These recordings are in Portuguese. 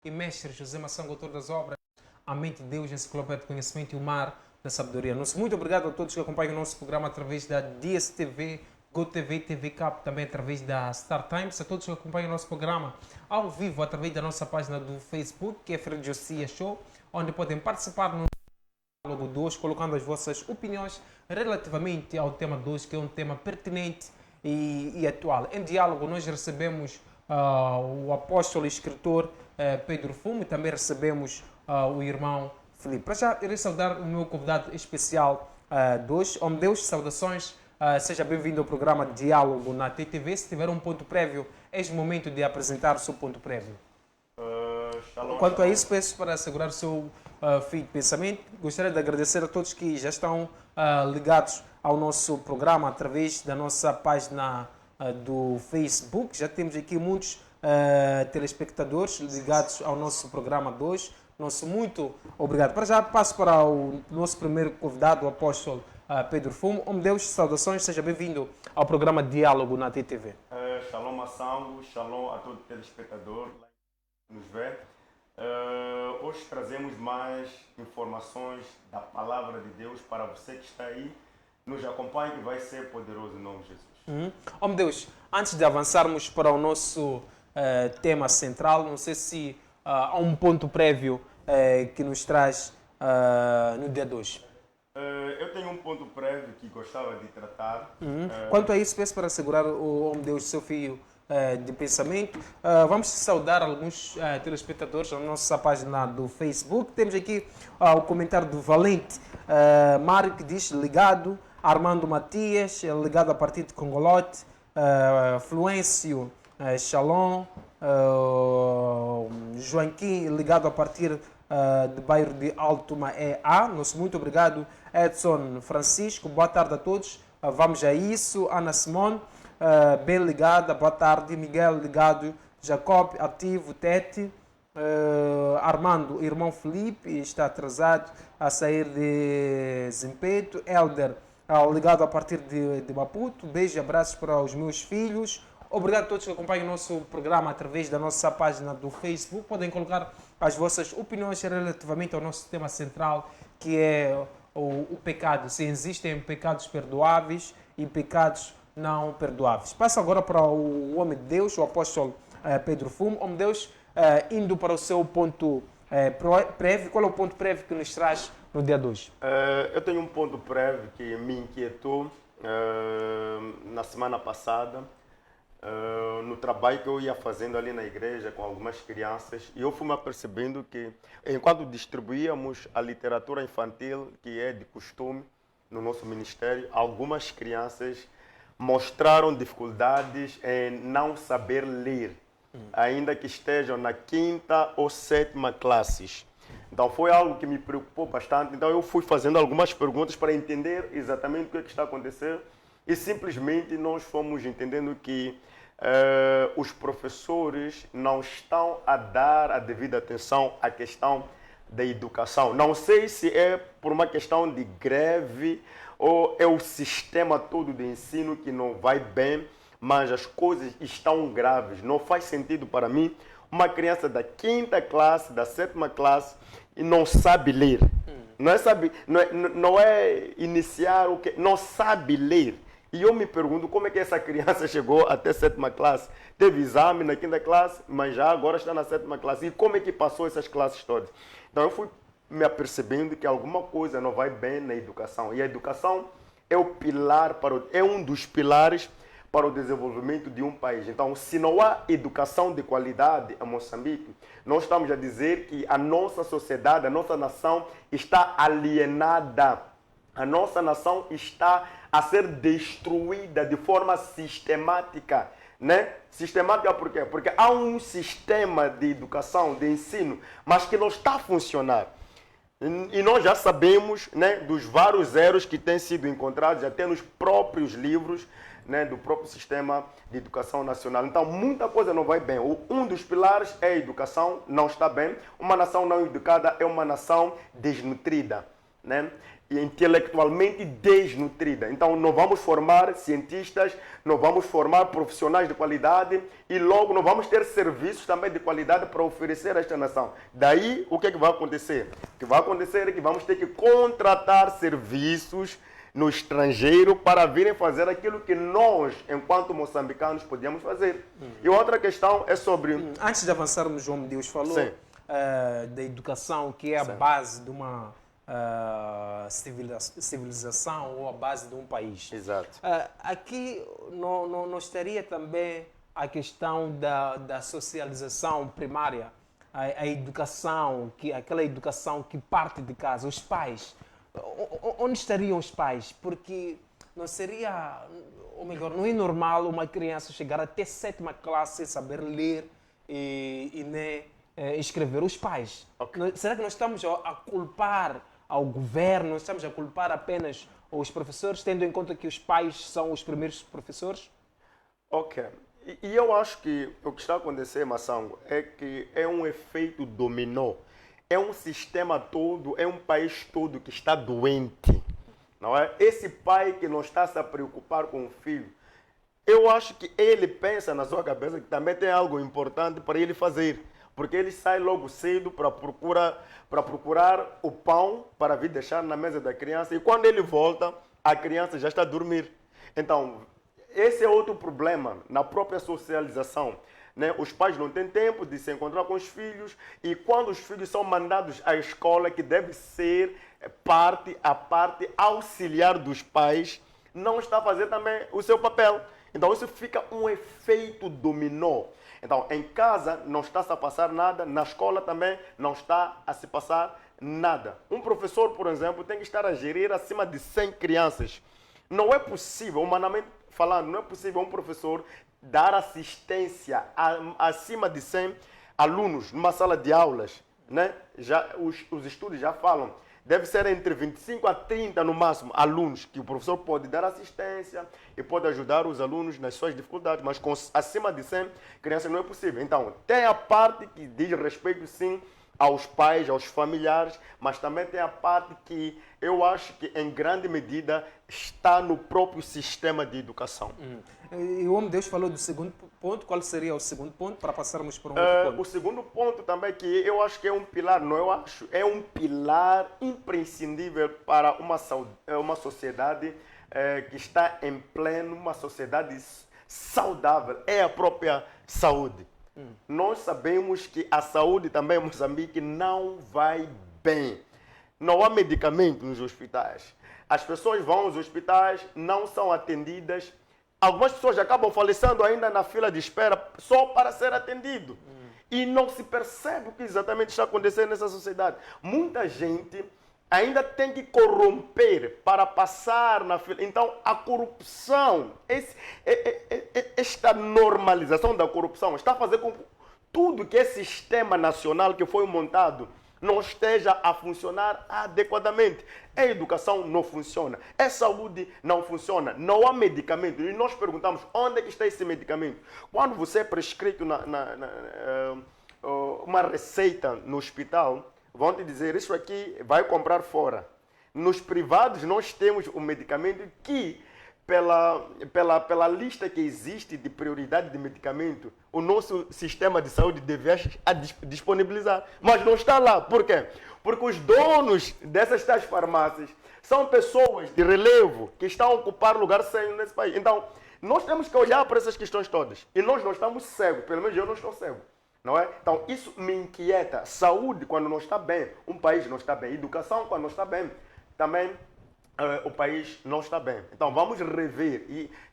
e mestre José Maçã, autor das obras A Mente de Deus, Enciclopédia de Conhecimento e o Mar da Sabedoria. Muito obrigado a todos que acompanham o nosso programa através da DSTV, GoTV, TV Cap, também através da Star Times, a todos que acompanham o nosso programa ao vivo através da nossa página do Facebook, que é Fred Josias Show, onde podem participar no diálogo de hoje, colocando as vossas opiniões relativamente ao tema de hoje, que é um tema pertinente e atual. Em diálogo nós recebemos o apóstolo e escritor Pedro Fumo e também recebemos o irmão Felipe. Para já, irei saudar o meu convidado especial de hoje. Homem Deus, saudações. Seja bem-vindo ao programa Diálogo na TTV. Se tiver um ponto prévio, é o momento de apresentar o seu ponto prévio. Quanto a isso, peço para assegurar o seu fio de pensamento. Gostaria de agradecer a todos que já estão ligados ao nosso programa através da nossa página do Facebook. Já temos aqui muitos telespectadores ligados ao nosso programa de hoje. Muito obrigado. Para já passo para o nosso primeiro convidado, o apóstolo Pedro Fumo. Homem Deus, saudações, seja bem-vindo ao programa Diálogo na TTV. Shalom a Sango, shalom a todo telespectador que nos vê. Hoje trazemos mais informações da Palavra de Deus para você que está aí. Nos acompanhe, que vai ser poderoso em nome de Jesus. Homem Deus, antes de avançarmos para o nosso tema central, não sei se há um ponto prévio que nos traz no dia de hoje. Eu tenho um ponto prévio que gostava de tratar. Quanto a isso, peço para assegurar o Homem Deus seu fio de pensamento. Vamos saudar alguns telespectadores na nossa página do Facebook. Temos aqui o comentário do Valente Mário, que diz ligado. Armando Matias, ligado a partir de Congolote. Fluêncio Shalom. Joaquim, ligado a partir do bairro de Alto Maé A. Muito obrigado. Edson Francisco, boa tarde a todos. Vamos a isso. Ana Simone, bem ligada, boa tarde. Miguel ligado. Jacob, ativo. Tete. Armando, irmão Felipe, está atrasado a sair de Zimpeto. Helder, ligado a partir de Maputo. Beijo e abraços para os meus filhos. Obrigado a todos que acompanham o nosso programa através da nossa página do Facebook. Podem colocar as vossas opiniões relativamente ao nosso tema central, que é o pecado. Se existem pecados perdoáveis e pecados não perdoáveis. Passo agora para o homem de Deus, o apóstolo Pedro Fumo. Homem de Deus, indo para o seu ponto prévio. Qual é o ponto prévio que nos traz no dia de hoje? Eu tenho um ponto prévio que me inquietou na semana passada. No trabalho que eu ia fazendo ali na igreja com algumas crianças, e eu fui me apercebendo que enquanto distribuíamos a literatura infantil, que é de costume no nosso ministério, algumas crianças mostraram dificuldades em não saber ler, ainda que estejam na 5ª ou 7ª classes. Então foi algo que me preocupou bastante. Então eu fui fazendo algumas perguntas para entender exatamente o que está acontecendo. E simplesmente nós fomos entendendo que os professores não estão a dar a devida atenção à questão da educação. Não sei se é por uma questão de greve ou é o sistema todo de ensino que não vai bem, mas as coisas estão graves. Não faz sentido para mim uma criança da 5ª classe, da 7ª classe e não sabe ler. Não é iniciar o que não sabe ler. E eu me pergunto como é que essa criança chegou até 7ª classe. Teve exame na 5ª classe, mas já agora está na 7ª classe. E como é que passou essas classes todas? Então eu fui me apercebendo que alguma coisa não vai bem na educação. E a educação é o pilar é um dos pilares para o desenvolvimento de um país. Então, se não há educação de qualidade em Moçambique, nós estamos a dizer que a nossa sociedade, a nossa nação está alienada. A nossa nação está a ser destruída de forma sistemática, né? Sistemática por quê? Porque há um sistema de educação, de ensino, mas que não está a funcionar. E nós já sabemos, né, dos vários erros que têm sido encontrados até nos próprios livros, né, do próprio sistema de educação nacional. Então, muita coisa não vai bem. Um dos pilares é a educação, não está bem. Uma nação não educada é uma nação desnutrida, né? intelectualmente desnutrida. Então, não vamos formar cientistas, não vamos formar profissionais de qualidade e logo não vamos ter serviços também de qualidade para oferecer a esta nação. Daí, o que é que vai acontecer? O que vai acontecer é que vamos ter que contratar serviços no estrangeiro para virem fazer aquilo que nós, enquanto moçambicanos, podíamos fazer. E outra questão é sobre... Antes de avançarmos, João Deus falou da educação, que é a base de uma civilização ou a base de um país. Exato. Aqui não estaria também a questão da socialização primária, a educação, aquela educação que parte de casa, os pais. Onde estariam os pais? Porque não seria, ou melhor, não é normal uma criança chegar até 7ª classe sem saber ler e nem escrever. Os pais. Okay. Será que nós estamos a culpar ao governo, nós estamos a culpar apenas os professores, tendo em conta que os pais são os primeiros professores? Ok. E eu acho que o que está a acontecer, Massango, é que é um efeito dominó. É um sistema todo, é um país todo que está doente. Não é? Esse pai que não está se a preocupar com o filho, eu acho que ele pensa na sua cabeça que também tem algo importante para ele fazer. Porque ele sai logo cedo para procurar o pão para vir deixar na mesa da criança. E quando ele volta, a criança já está a dormir. Então, esse é outro problema na própria socialização. Né? Os pais não têm tempo de se encontrar com os filhos e quando os filhos são mandados à escola, que deve ser a parte auxiliar dos pais, não está a fazer também o seu papel. Então isso fica um efeito dominó. Então em casa não está-se a passar nada, na escola também não está a se passar nada. Um professor, por exemplo, tem que estar a gerir acima de 100 crianças. Não é possível, humanamente falando, não é possível um professor dar assistência acima de 100 alunos numa sala de aulas. Né? Já, os estudos já falam, deve ser entre 25 a 30 no máximo alunos que o professor pode dar assistência e pode ajudar os alunos nas suas dificuldades, mas acima de 100 crianças não é possível. Então, tem a parte que diz respeito, sim, aos pais, aos familiares, mas também tem a parte que eu acho que em grande medida está no próprio sistema de educação. E o homem de Deus falou do segundo ponto. Qual seria o segundo ponto para passarmos para um outro ponto? O segundo ponto também que eu acho que é um pilar, não eu acho, é um pilar imprescindível para uma sociedade que está em pleno, uma sociedade saudável, é a própria saúde. Nós sabemos que a saúde também em Moçambique não vai bem. Não há medicamento nos hospitais. As pessoas vão aos hospitais, não são atendidas. Algumas pessoas acabam falecendo ainda na fila de espera só para ser atendido. E não se percebe o que exatamente está acontecendo nessa sociedade. Muita gente ainda tem que corromper para passar na fila. Então, a corrupção, esta normalização da corrupção está a fazer com que tudo que é sistema nacional que foi montado não esteja a funcionar adequadamente. A educação não funciona, a saúde não funciona, não há medicamento. E nós perguntamos, onde é que está esse medicamento? Quando você é prescrito uma receita no hospital, vão te dizer, isso aqui vai comprar fora. Nos privados nós temos o medicamento que, pela lista que existe de prioridade de medicamento, o nosso sistema de saúde deve disponibilizar. Mas não está lá. Por quê? Porque os donos dessas tais farmácias são pessoas de relevo que estão a ocupar lugar sério nesse país. Então, nós temos que olhar para essas questões todas. E nós não estamos cegos, pelo menos eu não estou cego. Não é? Então, isso me inquieta. Saúde, quando não está bem, um país não está bem. Educação, quando não está bem, também o país não está bem. Então, vamos rever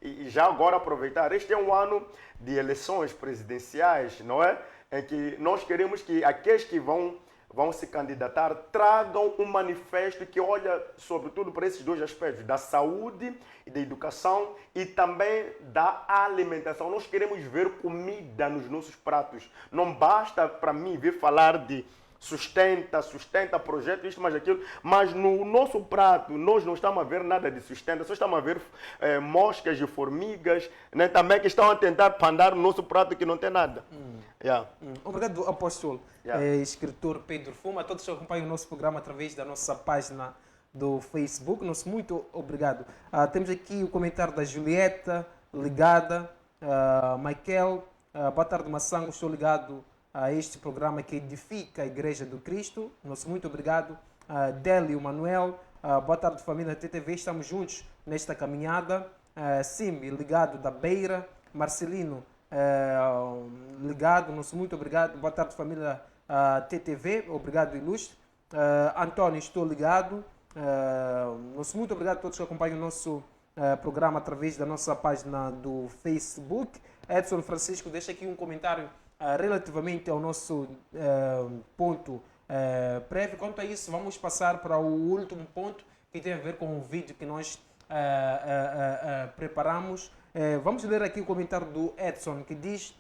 e já agora aproveitar. Este é um ano de eleições presidenciais, não é? Em que nós queremos que aqueles que vão se candidatar tragam um manifesto que olha, sobretudo, para esses dois aspectos, da saúde e da educação e também da alimentação. Nós queremos ver comida nos nossos pratos. Não basta para mim vir falar de sustenta projeto, isto, mais aquilo, mas no nosso prato nós não estamos a ver nada de sustenta, só estamos a ver moscas e formigas, né, também que estão a tentar pandar no nosso prato que não tem nada. Obrigado, apóstolo. Escritor Pedro Fuma, todos que acompanham o nosso programa através da nossa página do Facebook. Nosso muito obrigado. Temos aqui o comentário da Julieta, ligada. Michael, boa tarde, Massango. Estou ligado a este programa que edifica a Igreja do Cristo. Nosso muito obrigado. Délio Manuel, boa tarde, família TTV. Estamos juntos nesta caminhada. Simbi, ligado da Beira. Marcelino, ligado. Nosso muito obrigado. Boa tarde, família TTV. Obrigado, ilustre. Antônio, estou ligado. Nosso muito obrigado a todos que acompanham o nosso programa através da nossa página do Facebook. Edson Francisco deixa aqui um comentário relativamente ao nosso ponto prévio. Quanto a isso, vamos passar para o último ponto que tem a ver com o vídeo que nós preparamos. Vamos ler aqui o comentário do Edson, que diz,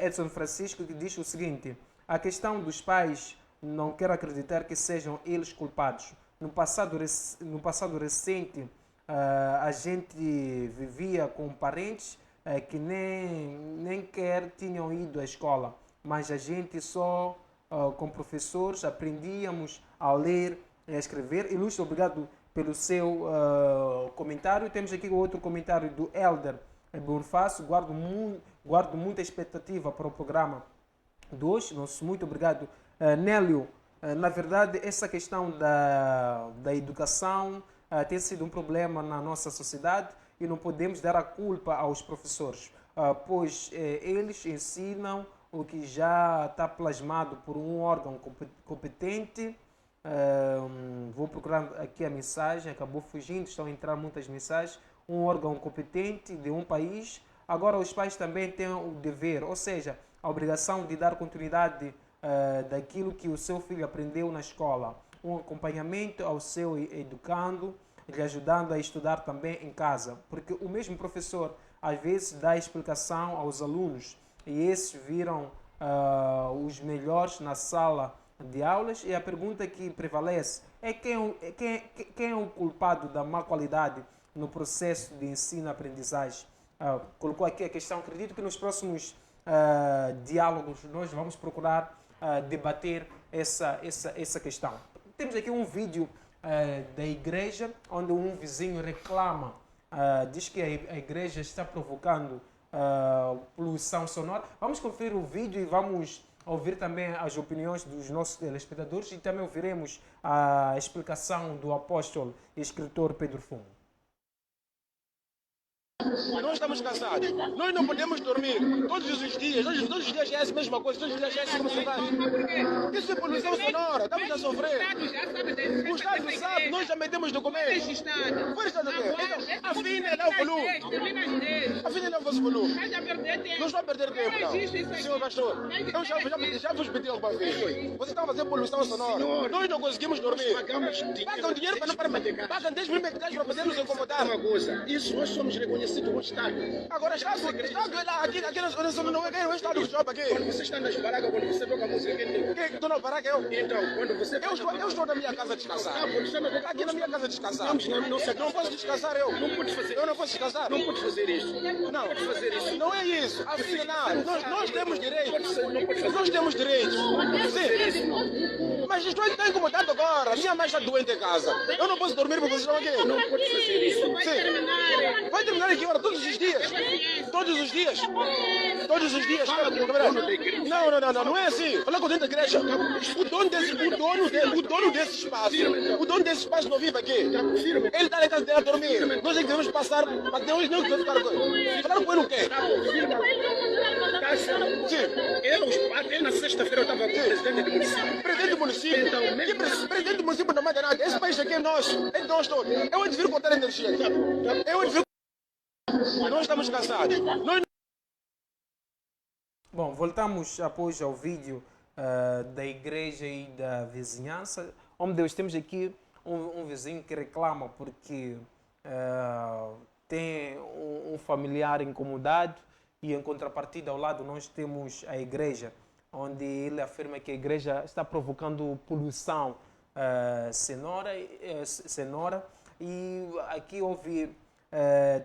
Edson Francisco, que diz o seguinte: a questão dos pais, não quero acreditar que sejam eles culpados. No passado recente, a gente vivia com parentes que nem quer tinham ido à escola, mas a gente só com professores aprendíamos a ler e a escrever. Ilustre, obrigado pelo seu comentário. Temos aqui outro comentário do Elder Bonifácio. Guardo muita expectativa para o programa de hoje. Nosso muito obrigado. Nélio, na verdade, essa questão da educação tem sido um problema na nossa sociedade e não podemos dar a culpa aos professores, pois eles ensinam o que já está plasmado por um órgão competente. Vou procurar aqui a mensagem, acabou fugindo, estão a entrar muitas mensagens. Um órgão competente de um país. Agora os pais também têm o dever, ou seja, a obrigação de dar continuidade daquilo que o seu filho aprendeu na escola, um acompanhamento ao seu educando, lhe ajudando a estudar também em casa, porque o mesmo professor às vezes dá explicação aos alunos e esses viram os melhores na sala de aulas, e a pergunta que prevalece é quem é o culpado da má qualidade no processo de ensino-aprendizagem. Colocou aqui a questão. Acredito que nos próximos diálogos nós vamos procurar debater essa questão. Temos aqui um vídeo da igreja onde um vizinho reclama, diz que a igreja está provocando poluição sonora. Vamos conferir o vídeo e vamos ouvir também as opiniões dos nossos telespectadores e também ouviremos a explicação do apóstolo e escritor Pedro Fumo. Nós estamos cansados. Nós não podemos dormir todos os dias. Todos os dias é a mesma coisa. Todos os dias é a mesma coisa. Isso é poluição sonora. Estamos a sofrer. O Estado sabe. Nós já metemos documentos. Qual é o Estado? Então, afine lá o volume. Afine lá o vosso volume. Não estou a perder tempo, não. Senhor pastor, eu já vos pedi alguma vez. Vocês estão a fazer poluição sonora. Nós não conseguimos dormir. Pagam dinheiro para não pagar. Pagam 10 mil meticais para fazer nos incomodar. Uma coisa. Isso nós somos reconhecidos. O Estado. Agora Estado lá, aqui não é o Estado que joga aqui. Quando você está nas barracas, quando você toca música, quem estou na barraca eu? Então, quando você... Eu estou na minha casa a descansar. Aqui na minha casa a descansar. Não posso descansar eu. Não pode fazer. Eu não posso descansar. Não pode fazer isso. Não pode fazer isso. Não é isso. Afinal, nós temos direitos. Não pode fazer. Nós temos direitos. Sim. Mas estou incomodado agora. Minha mãe está doente em casa. Eu não posso dormir porque vocês estão aqui. Não pode fazer isso. Sim. Vai terminar aqui agora, todos os dias. Todos os dias. Todos os dias. Não é assim. Fala com o dono da igreja. O dono desse espaço não vive aqui. Ele está na casa dele a dormir. Nós é que devemos passar, mas Deus não deve ficar com ele. Falar com ele o quê? Sim. Até na sexta-feira eu estava com o presidente do município. Presidente do município? Então, presidente do município não manda nada. Esse país aqui é nosso. É de nós todos. Eu hei de vir cortar energia. Eu hei de vir. Nós estamos cansados. Bom, voltamos após ao vídeo da igreja e da vizinhança. Oh meu Deus, temos aqui um vizinho que reclama porque tem um familiar incomodado e em contrapartida ao lado nós temos a igreja, onde ele afirma que a igreja está provocando poluição sonora e aqui houve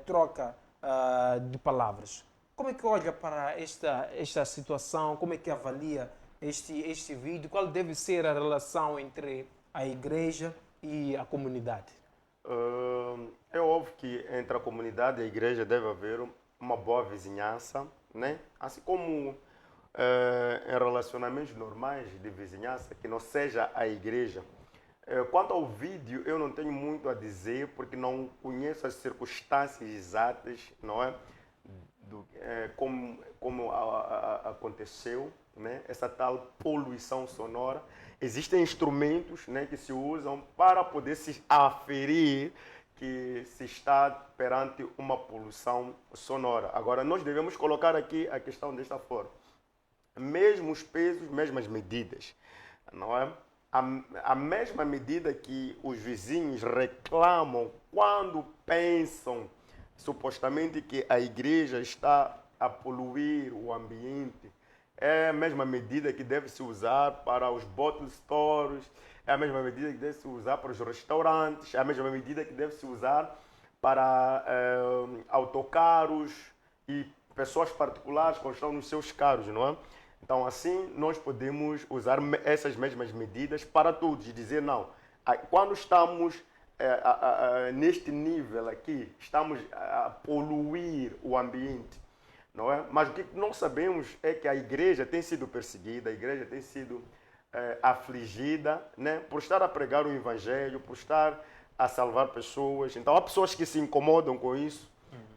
troca de palavras. Como é que olha para esta situação? Como é que avalia este vídeo? Qual deve ser a relação entre a igreja e a comunidade? É óbvio que entre a comunidade e a igreja deve haver uma boa vizinhança, né? Assim como em relacionamentos normais de vizinhança, que não seja a igreja. Quanto ao vídeo, eu não tenho muito a dizer, porque não conheço as circunstâncias exatas, não é? Como aconteceu, né? Essa tal poluição sonora. Existem instrumentos, né, que se usam para poder se aferir que se está perante uma poluição sonora. Agora, nós devemos colocar aqui a questão desta forma. Mesmos pesos, mesmas medidas, não é? A mesma medida que os vizinhos reclamam quando pensam supostamente que a igreja está a poluir o ambiente, é a mesma medida que deve se usar para os bottle stores, é a mesma medida que deve se usar para os restaurantes, é a mesma medida que deve se usar para autocarros e pessoas particulares que estão nos seus carros, não é? Então, assim, nós podemos usar essas mesmas medidas para todos e dizer, não, quando estamos neste nível aqui, estamos a poluir o ambiente, não é? Mas o que não sabemos é que a igreja tem sido perseguida, a igreja tem sido afligida, né? Por estar a pregar o evangelho, por estar a salvar pessoas. Então, há pessoas que se incomodam com isso,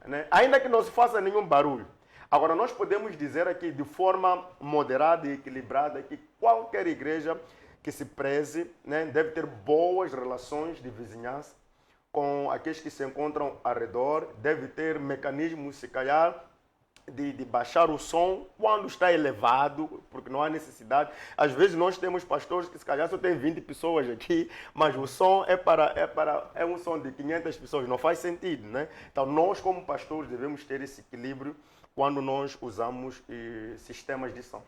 né? Ainda que não se faça nenhum barulho. Agora, nós podemos dizer aqui de forma moderada e equilibrada que qualquer igreja que se preze, né, deve ter boas relações de vizinhança com aqueles que se encontram ao redor, deve ter mecanismos, se calhar, de baixar o som quando está elevado, porque não há necessidade. Às vezes nós temos pastores que se calhar só tem 20 pessoas aqui, mas o som é um som de 500 pessoas, não faz sentido, né? Então nós como pastores devemos ter esse equilíbrio quando nós usamos sistemas de som.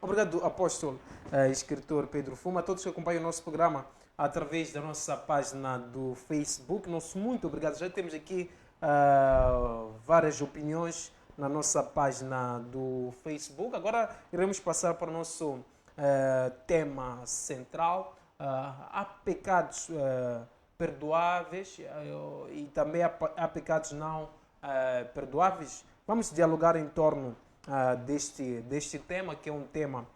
Obrigado, apóstolo, escritor Pedro Fuma, a todos que acompanham o nosso programa através da nossa página do Facebook. Nosso muito obrigado. Já temos aqui várias opiniões na nossa página do Facebook. Agora iremos passar para o nosso tema central. Há pecados perdoáveis e também há pecados não perdoáveis. Vamos dialogar em torno deste tema, que é um tema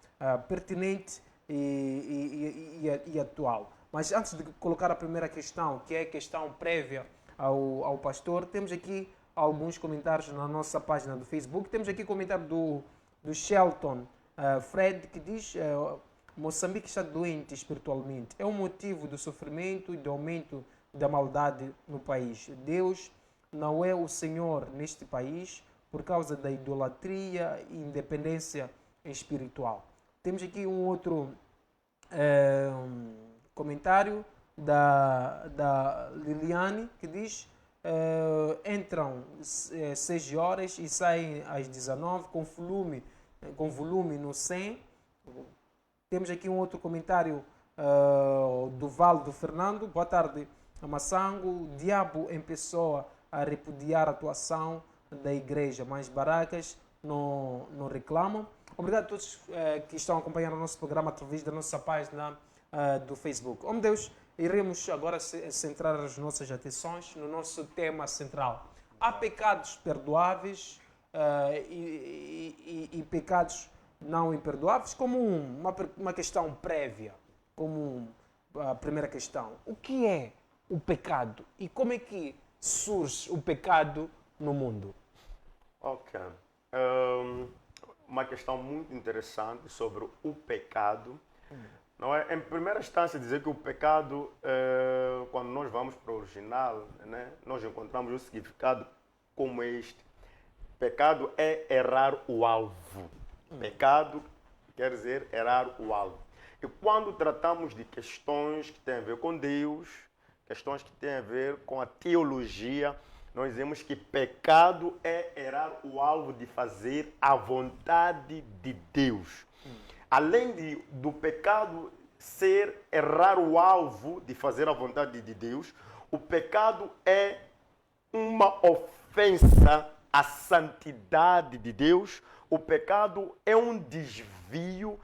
pertinente e atual. Mas antes de colocar a primeira questão, que é a questão prévia ao pastor, temos aqui alguns comentários na nossa página do Facebook. Temos aqui o comentário do Shelton Fred, que diz: Moçambique está doente espiritualmente. É um motivo do sofrimento e do aumento da maldade no país. Deus não é o Senhor neste país por causa da idolatria e independência espiritual. Temos aqui um outro comentário da Liliane, que diz: entram 6 horas e saem às 19 com volume no 100. Temos aqui um outro comentário do Valdo Fernando: boa tarde, Massango. O diabo em pessoa a repudiar a atuação da igreja, mas barracas não reclamam. Obrigado a todos que estão acompanhando o nosso programa através da nossa página do Facebook. Oh, meu Deus, iremos agora centrar as nossas atenções no nosso tema central. Há pecados perdoáveis e pecados não imperdoáveis, como uma questão prévia, como a primeira questão. O que é o pecado e como é que surge o pecado no mundo? Ok. Uma questão muito interessante sobre o pecado. Não é? Em primeira instância, dizer que o pecado, quando nós vamos para o original, né, nós encontramos um significado como este. Pecado é errar o alvo. Pecado quer dizer errar o alvo. E quando tratamos de questões que têm a ver com Deus, questões que têm a ver com a teologia, nós dizemos que pecado é errar o alvo de fazer a vontade de Deus. Além do pecado ser errar o alvo de fazer a vontade de Deus, o pecado é uma ofensa à santidade de Deus. O pecado é um desvio,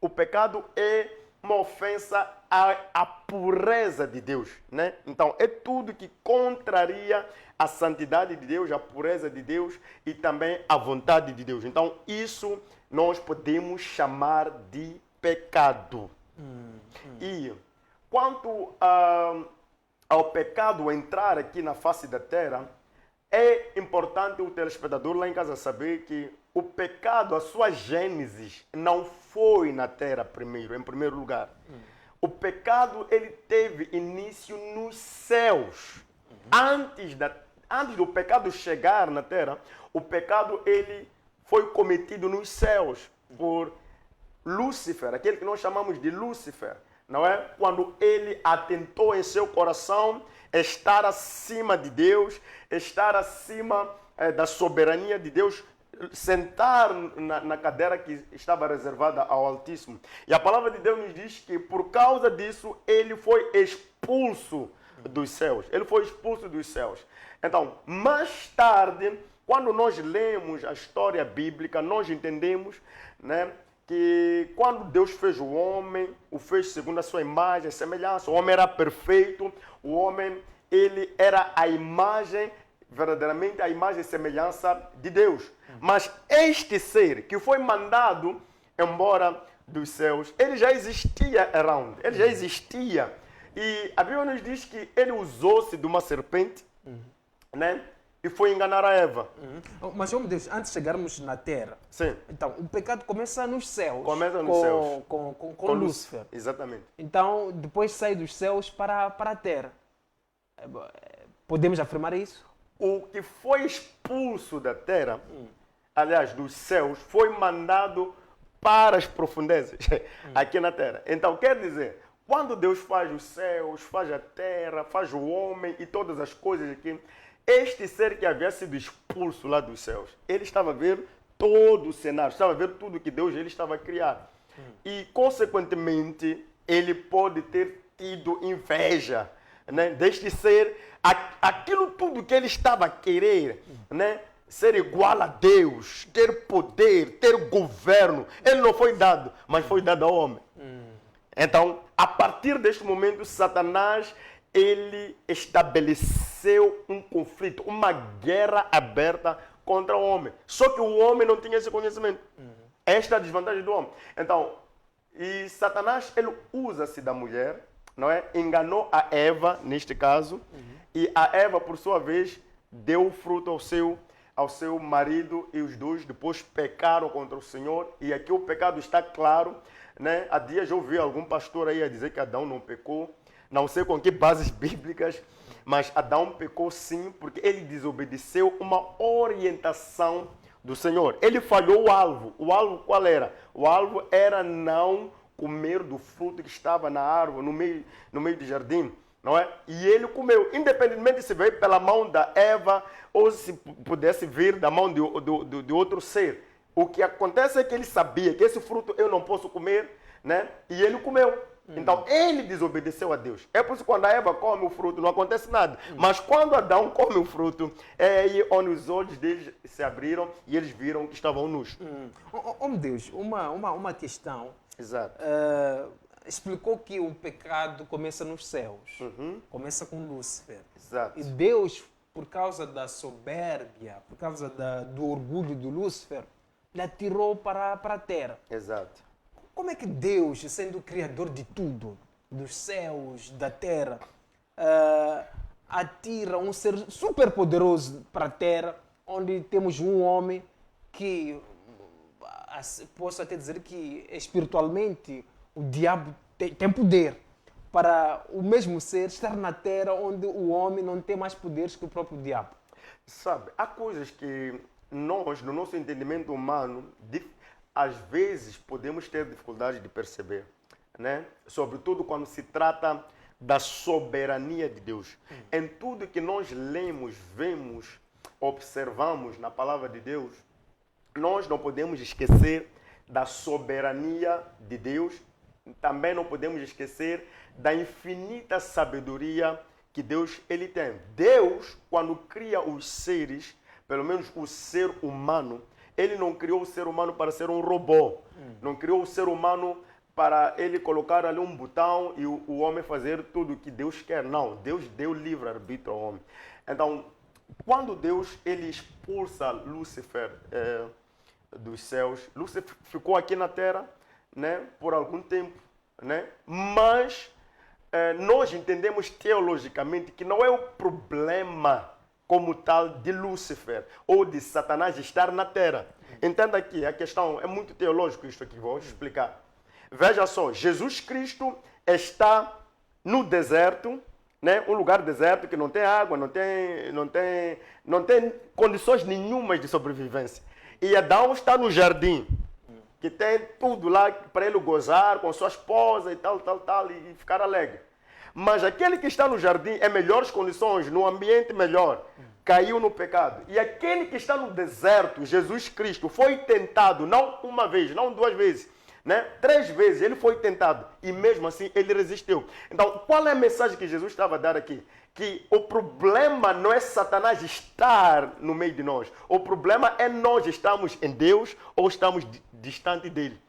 o pecado é uma ofensa à pureza de Deus, né? Então, é tudo que contraria a santidade de Deus, a pureza de Deus e também a vontade de Deus. Então, isso nós podemos chamar de pecado. E quanto ao pecado entrar aqui na face da terra, é importante o telespectador lá em casa saber que o pecado, a sua gênese, não foi na terra primeiro, em primeiro lugar. O pecado, ele teve início nos céus. Antes do pecado chegar na terra, o pecado, ele foi cometido nos céus por Lúcifer, aquele que nós chamamos de Lúcifer. Não é? Quando ele atentou em seu coração estar acima de Deus, estar acima da soberania de Deus, sentar na cadeira que estava reservada ao Altíssimo. E a palavra de Deus nos diz que por causa disso ele foi expulso dos céus. Ele foi expulso dos céus. Então, mais tarde, quando nós lemos a história bíblica, nós entendemos, né, que quando Deus fez o homem, o fez segundo a sua imagem e semelhança. O homem era perfeito, o homem, ele era a imagem, verdadeiramente a imagem e semelhança de Deus. Mas este ser que foi mandado embora dos céus, ele já existia around, ele já existia. E a Bíblia nos diz que ele usou-se de uma serpente, né? E foi enganar a Eva. Mas, meu Deus, antes de chegarmos na Terra, Sim. então, o pecado começa nos céus. Começa nos céus. Com Lúcifer. Exatamente. Então, depois sai dos céus para a Terra. Podemos afirmar isso? O que foi expulso da terra, aliás, dos céus, foi mandado para as profundezas, aqui na terra. Então, quer dizer, quando Deus faz os céus, faz a terra, faz o homem e todas as coisas aqui, este ser que havia sido expulso lá dos céus, ele estava a ver todo o cenário, estava a ver tudo que Deus ele estava a criar. E, consequentemente, ele pode ter tido inveja, né, deste ser, aquilo tudo que ele estava a querer, né, ser igual a Deus, ter poder, ter governo, ele não foi dado, mas foi dado ao homem. Então, a partir deste momento, Satanás, ele estabeleceu um conflito, uma guerra aberta contra o homem. Só que o homem não tinha esse conhecimento. Esta é a desvantagem do homem. Então, e Satanás, ele usa-se da mulher, não é? Enganou a Eva, neste caso, e a Eva, por sua vez, deu o fruto ao seu marido, e os dois depois pecaram contra o Senhor, e aqui o pecado está claro, né? Há dias eu ouvi algum pastor aí a dizer que Adão não pecou, não sei com que bases bíblicas, mas Adão pecou sim, porque ele desobedeceu uma orientação do Senhor. Ele falhou o alvo. O alvo qual era? O alvo era não comer do fruto que estava na árvore, no meio do jardim, não é? E ele comeu, independentemente se veio pela mão da Eva ou se pudesse vir da mão de outro ser. O que acontece é que ele sabia que esse fruto eu não posso comer, né? E ele comeu. Então, ele desobedeceu a Deus. É por isso que quando a Eva come o fruto, não acontece nada. Mas quando Adão come o fruto, é aí onde os olhos deles se abriram e eles viram que estavam nus. Meu Deus, uma questão. Exato. Explicou que o pecado começa nos céus. Começa com Lúcifer. Exato. E Deus, por causa da soberbia, por causa do orgulho do Lúcifer, lhe atirou para a terra. Exato. Como é que Deus, sendo o criador de tudo, dos céus, da terra, atira um ser super poderoso para a terra, onde temos um homem que, posso até dizer que espiritualmente o diabo tem poder para o mesmo ser estar na terra onde o homem não tem mais poderes que o próprio diabo? Sabe, há coisas que nós, no nosso entendimento humano, às vezes podemos ter dificuldade de perceber, né? Sobretudo quando se trata da soberania de Deus. Em tudo que nós lemos, vemos, observamos na palavra de Deus, nós não podemos esquecer da soberania de Deus, também não podemos esquecer da infinita sabedoria que Deus ele tem. Deus, quando cria os seres, pelo menos o ser humano, ele não criou o ser humano para ser um robô. Não criou o ser humano para ele colocar ali um botão e o homem fazer tudo o que Deus quer. Não, Deus deu livre-arbítrio ao homem. Então, quando Deus ele expulsa Lúcifer dos céus, Lúcifer ficou aqui na terra, né, por algum tempo, né? Mas nós entendemos teologicamente que não é o problema como tal de Lúcifer ou de Satanás estar na terra. Entenda aqui, a questão é muito teológica isto aqui, vou explicar. Veja só, Jesus Cristo está no deserto, né? Um lugar deserto que não tem água, não tem condições nenhumas de sobrevivência. E Adão está no jardim, que tem tudo lá para ele gozar com sua esposa e tal, e ficar alegre. Mas aquele que está no jardim é melhores condições, num ambiente melhor, caiu no pecado. E aquele que está no deserto, Jesus Cristo, foi tentado, não uma vez, não duas vezes, né? 3 vezes ele foi tentado e mesmo assim ele resistiu. Então, qual é a mensagem que Jesus estava a dar aqui? Que o problema não é Satanás estar no meio de nós. O problema é nós estamos em Deus ou estamos distante dele.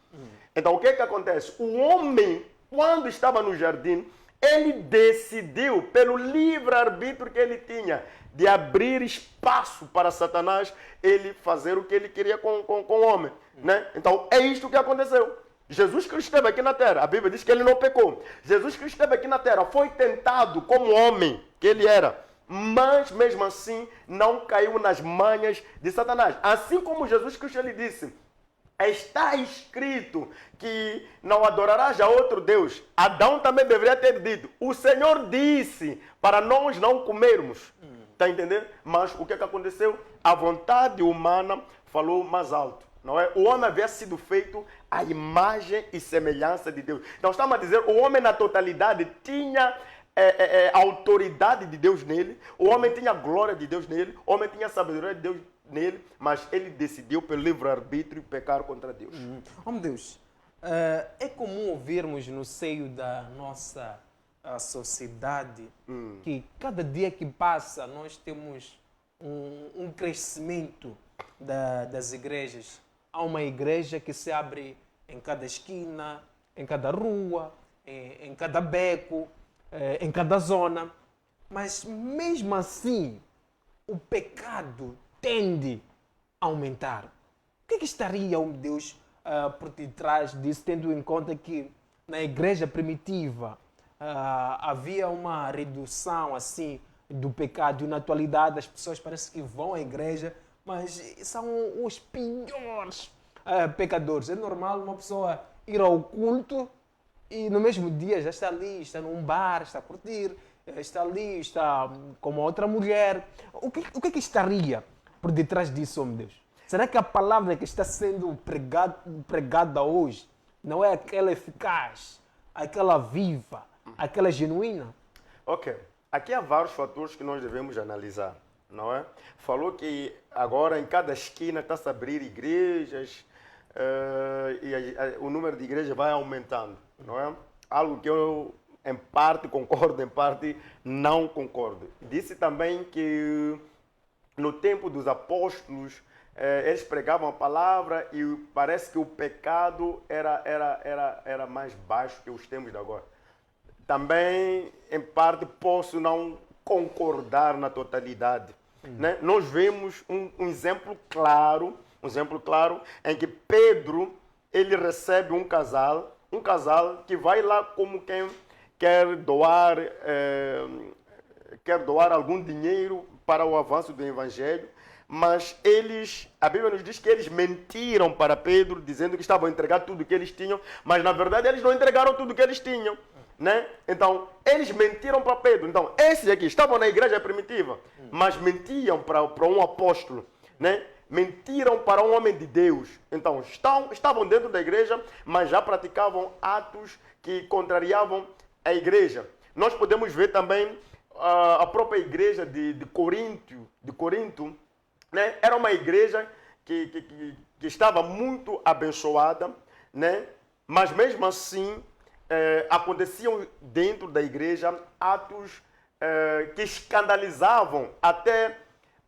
Então, o que é que acontece? O homem, quando estava no jardim, ele decidiu, pelo livre-arbítrio que ele tinha, de abrir espaço para Satanás, ele fazer o que ele queria com o homem. Né? Então, é isto que aconteceu. Jesus Cristo esteve aqui na terra. A Bíblia diz que ele não pecou. Jesus Cristo esteve aqui na terra, foi tentado como homem que ele era, mas mesmo assim não caiu nas manhas de Satanás. Assim como Jesus Cristo ele disse, está escrito que não adorarás a outro Deus. Adão também deveria ter dito, o Senhor disse para nós não comermos. Está entendendo? Mas o que aconteceu? A vontade humana falou mais alto. Não é? O homem havia sido feito à imagem e semelhança de Deus. Então estamos a dizer, o homem na totalidade tinha a autoridade de Deus nele, o homem tinha a glória de Deus nele, o homem tinha a sabedoria de Deus nele, mas ele decidiu pelo livre-arbítrio pecar contra Deus. Oh, meu Deus, é comum ouvirmos no seio da nossa sociedade que cada dia que passa nós temos um crescimento das igrejas. Há uma igreja que se abre em cada esquina, em cada rua, em cada beco, em cada zona. Mas mesmo assim, o pecado tende a aumentar. O que é que estaria, oh Deus, por detrás disso, tendo em conta que na igreja primitiva havia uma redução assim do pecado e na atualidade as pessoas parece que vão à igreja, mas são os piores pecadores. É normal uma pessoa ir ao culto e no mesmo dia já está ali, está num bar, está a curtir, está ali, está com uma outra mulher. O que é que estaria por detrás disso, oh meu Deus? Será que a palavra que está sendo pregada hoje não é aquela eficaz, aquela viva, aquela genuína? Ok. Aqui há vários fatores que nós devemos analisar, não é? Falou que agora em cada esquina está-se a abrir igrejas e o número de igrejas vai aumentando, não é? Algo que eu em parte concordo, em parte não concordo. Disse também que no tempo dos apóstolos eles pregavam a palavra e parece que o pecado era mais baixo que os tempos de agora. Também, em parte, posso não concordar na totalidade. Né? Nós vemos um exemplo claro em que Pedro ele recebe um casal que vai lá como quem quer doar algum dinheiro para o avanço do evangelho, mas a Bíblia nos diz que eles mentiram para Pedro, dizendo que estavam a entregar tudo o que eles tinham, mas na verdade eles não entregaram tudo o que eles tinham. Né? Então, eles mentiram para Pedro. Então, esses aqui estavam na igreja primitiva, mas mentiam para um apóstolo. Né? Mentiram para um homem de Deus. Então, estavam dentro da igreja, mas já praticavam atos que contrariavam a igreja. Nós podemos ver também a própria igreja de Corinto, né? Era uma igreja que estava muito abençoada, né? Mas mesmo assim, aconteciam dentro da igreja atos que escandalizavam até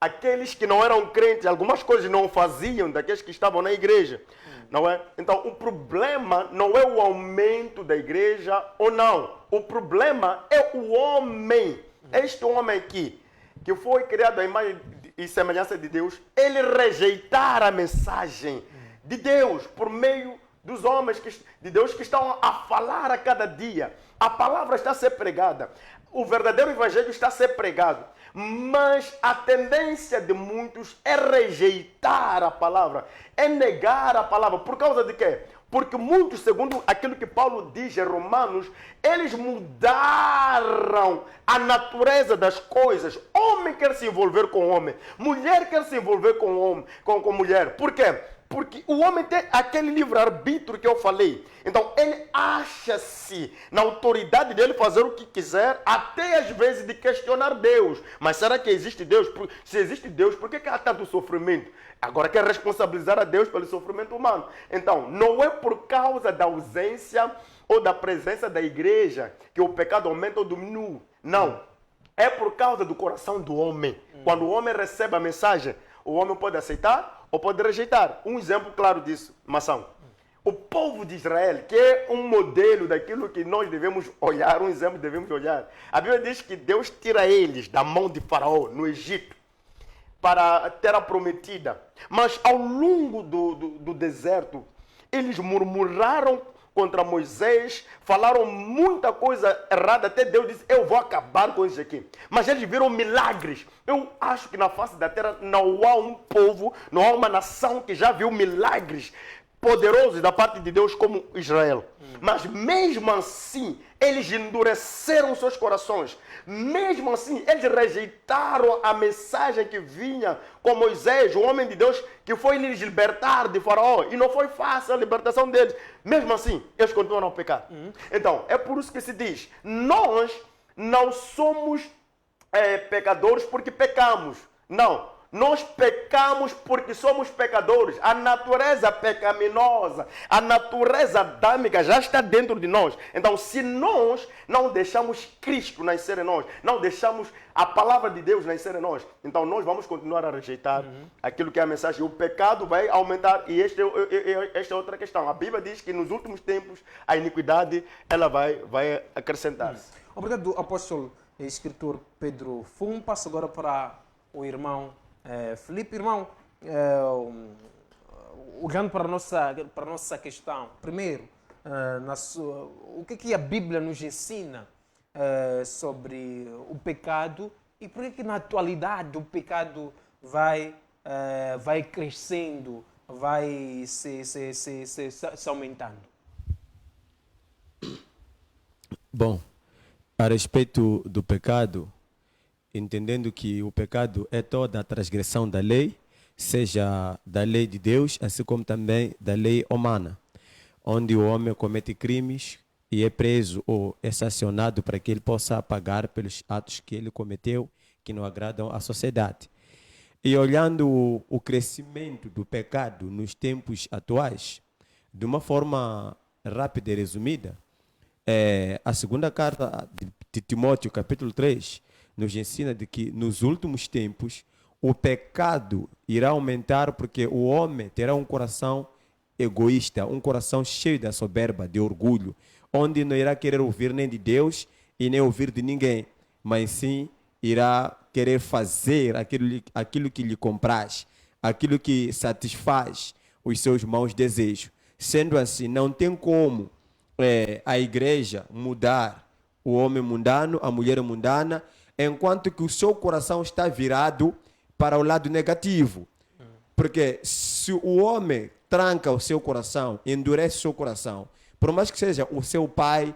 aqueles que não eram crentes, algumas coisas não faziam daqueles que estavam na igreja. Não é? Então, o problema não é o aumento da igreja ou não. O problema é o homem. Este homem aqui, que foi criado à imagem e semelhança de Deus, ele rejeitar a mensagem de Deus por meio dos homens de Deus que estão a falar a cada dia. A palavra está a ser pregada. O verdadeiro evangelho está a ser pregado. Mas a tendência de muitos é rejeitar a palavra, é negar a palavra. Por causa de quê? Porque muitos, segundo aquilo que Paulo diz em Romanos, eles mudaram a natureza das coisas. Homem quer se envolver com homem, mulher quer se envolver com homem, com mulher. Por quê? Porque o homem tem aquele livre-arbítrio que eu falei. Então, ele acha-se na autoridade dele fazer o que quiser, até às vezes de questionar Deus. Mas será que existe Deus? Se existe Deus, por que há tanto sofrimento? Agora quer responsabilizar a Deus pelo sofrimento humano. Então, não é por causa da ausência ou da presença da igreja que o pecado aumenta ou diminui. Não. É por causa do coração do homem. Quando o homem recebe a mensagem, o homem pode aceitar ou pode rejeitar. Um exemplo claro disso, Mação. O povo de Israel, que é um modelo daquilo que nós devemos olhar, um exemplo que devemos olhar. A Bíblia diz que Deus tira eles da mão de Faraó, no Egito, para a terra prometida. Mas ao longo do deserto, eles murmuraram contra Moisés, falaram muita coisa errada, até Deus disse, eu vou acabar com isso aqui. Mas eles viram milagres. Eu acho que na face da terra não há um povo, não há uma nação que já viu milagres poderosos da parte de Deus como Israel. Mas mesmo assim, eles endureceram seus corações. Mesmo assim, eles rejeitaram a mensagem que vinha com Moisés, o homem de Deus, que foi lhes libertar de Faraó. E não foi fácil a libertação deles. Mesmo assim, eles continuaram a pecar. Então, é por isso que se diz, nós não somos pecadores porque pecamos. Não. Nós pecamos porque somos pecadores. A natureza pecaminosa, a natureza adâmica já está dentro de nós. Então, se nós não deixamos Cristo nascer em nós, não deixamos a palavra de Deus nascer em nós, então nós vamos continuar a rejeitar aquilo que é a mensagem. O pecado vai aumentar e esta é outra questão. A Bíblia diz que nos últimos tempos a iniquidade ela vai acrescentar-se. Obrigado, apóstolo e escritor Pedro Fum. Passo agora para o irmão Felipe. Irmão, olhando para a nossa questão, primeiro, o que a Bíblia nos ensina sobre o pecado e por que na atualidade o pecado vai crescendo, vai se aumentando? Bom, a respeito do pecado, entendendo que o pecado é toda a transgressão da lei, seja da lei de Deus, assim como também da lei humana, onde o homem comete crimes e é preso ou é sancionado para que ele possa pagar pelos atos que ele cometeu, que não agradam à sociedade. E olhando o crescimento do pecado nos tempos atuais, de uma forma rápida e resumida, a segunda carta de Timóteo, capítulo 3, nos ensina de que nos últimos tempos o pecado irá aumentar porque o homem terá um coração egoísta, um coração cheio da soberba, de orgulho, onde não irá querer ouvir nem de Deus e nem ouvir de ninguém, mas sim irá querer fazer aquilo que lhe compraz, aquilo que satisfaz os seus maus desejos. Sendo assim, não tem como a igreja mudar o homem mundano, a mulher mundana, enquanto que o seu coração está virado para o lado negativo. Porque se o homem tranca o seu coração, endurece o seu coração, por mais que seja o seu pai,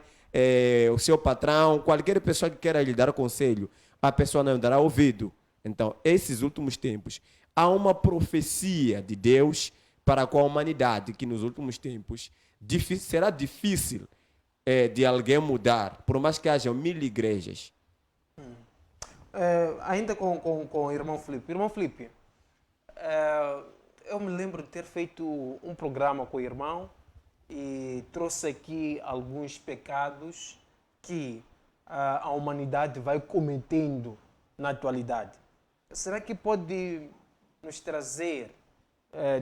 o seu patrão, qualquer pessoa que queira lhe dar conselho, a pessoa não dará ouvido. Então, esses últimos tempos, há uma profecia de Deus para com a humanidade, que nos últimos tempos será difícil de alguém mudar, por mais que haja 1000 igrejas. Ainda com o irmão Felipe. Irmão Felipe, eu me lembro de ter feito um programa com o irmão e trouxe aqui alguns pecados que a humanidade vai cometendo na atualidade. será que pode nos trazer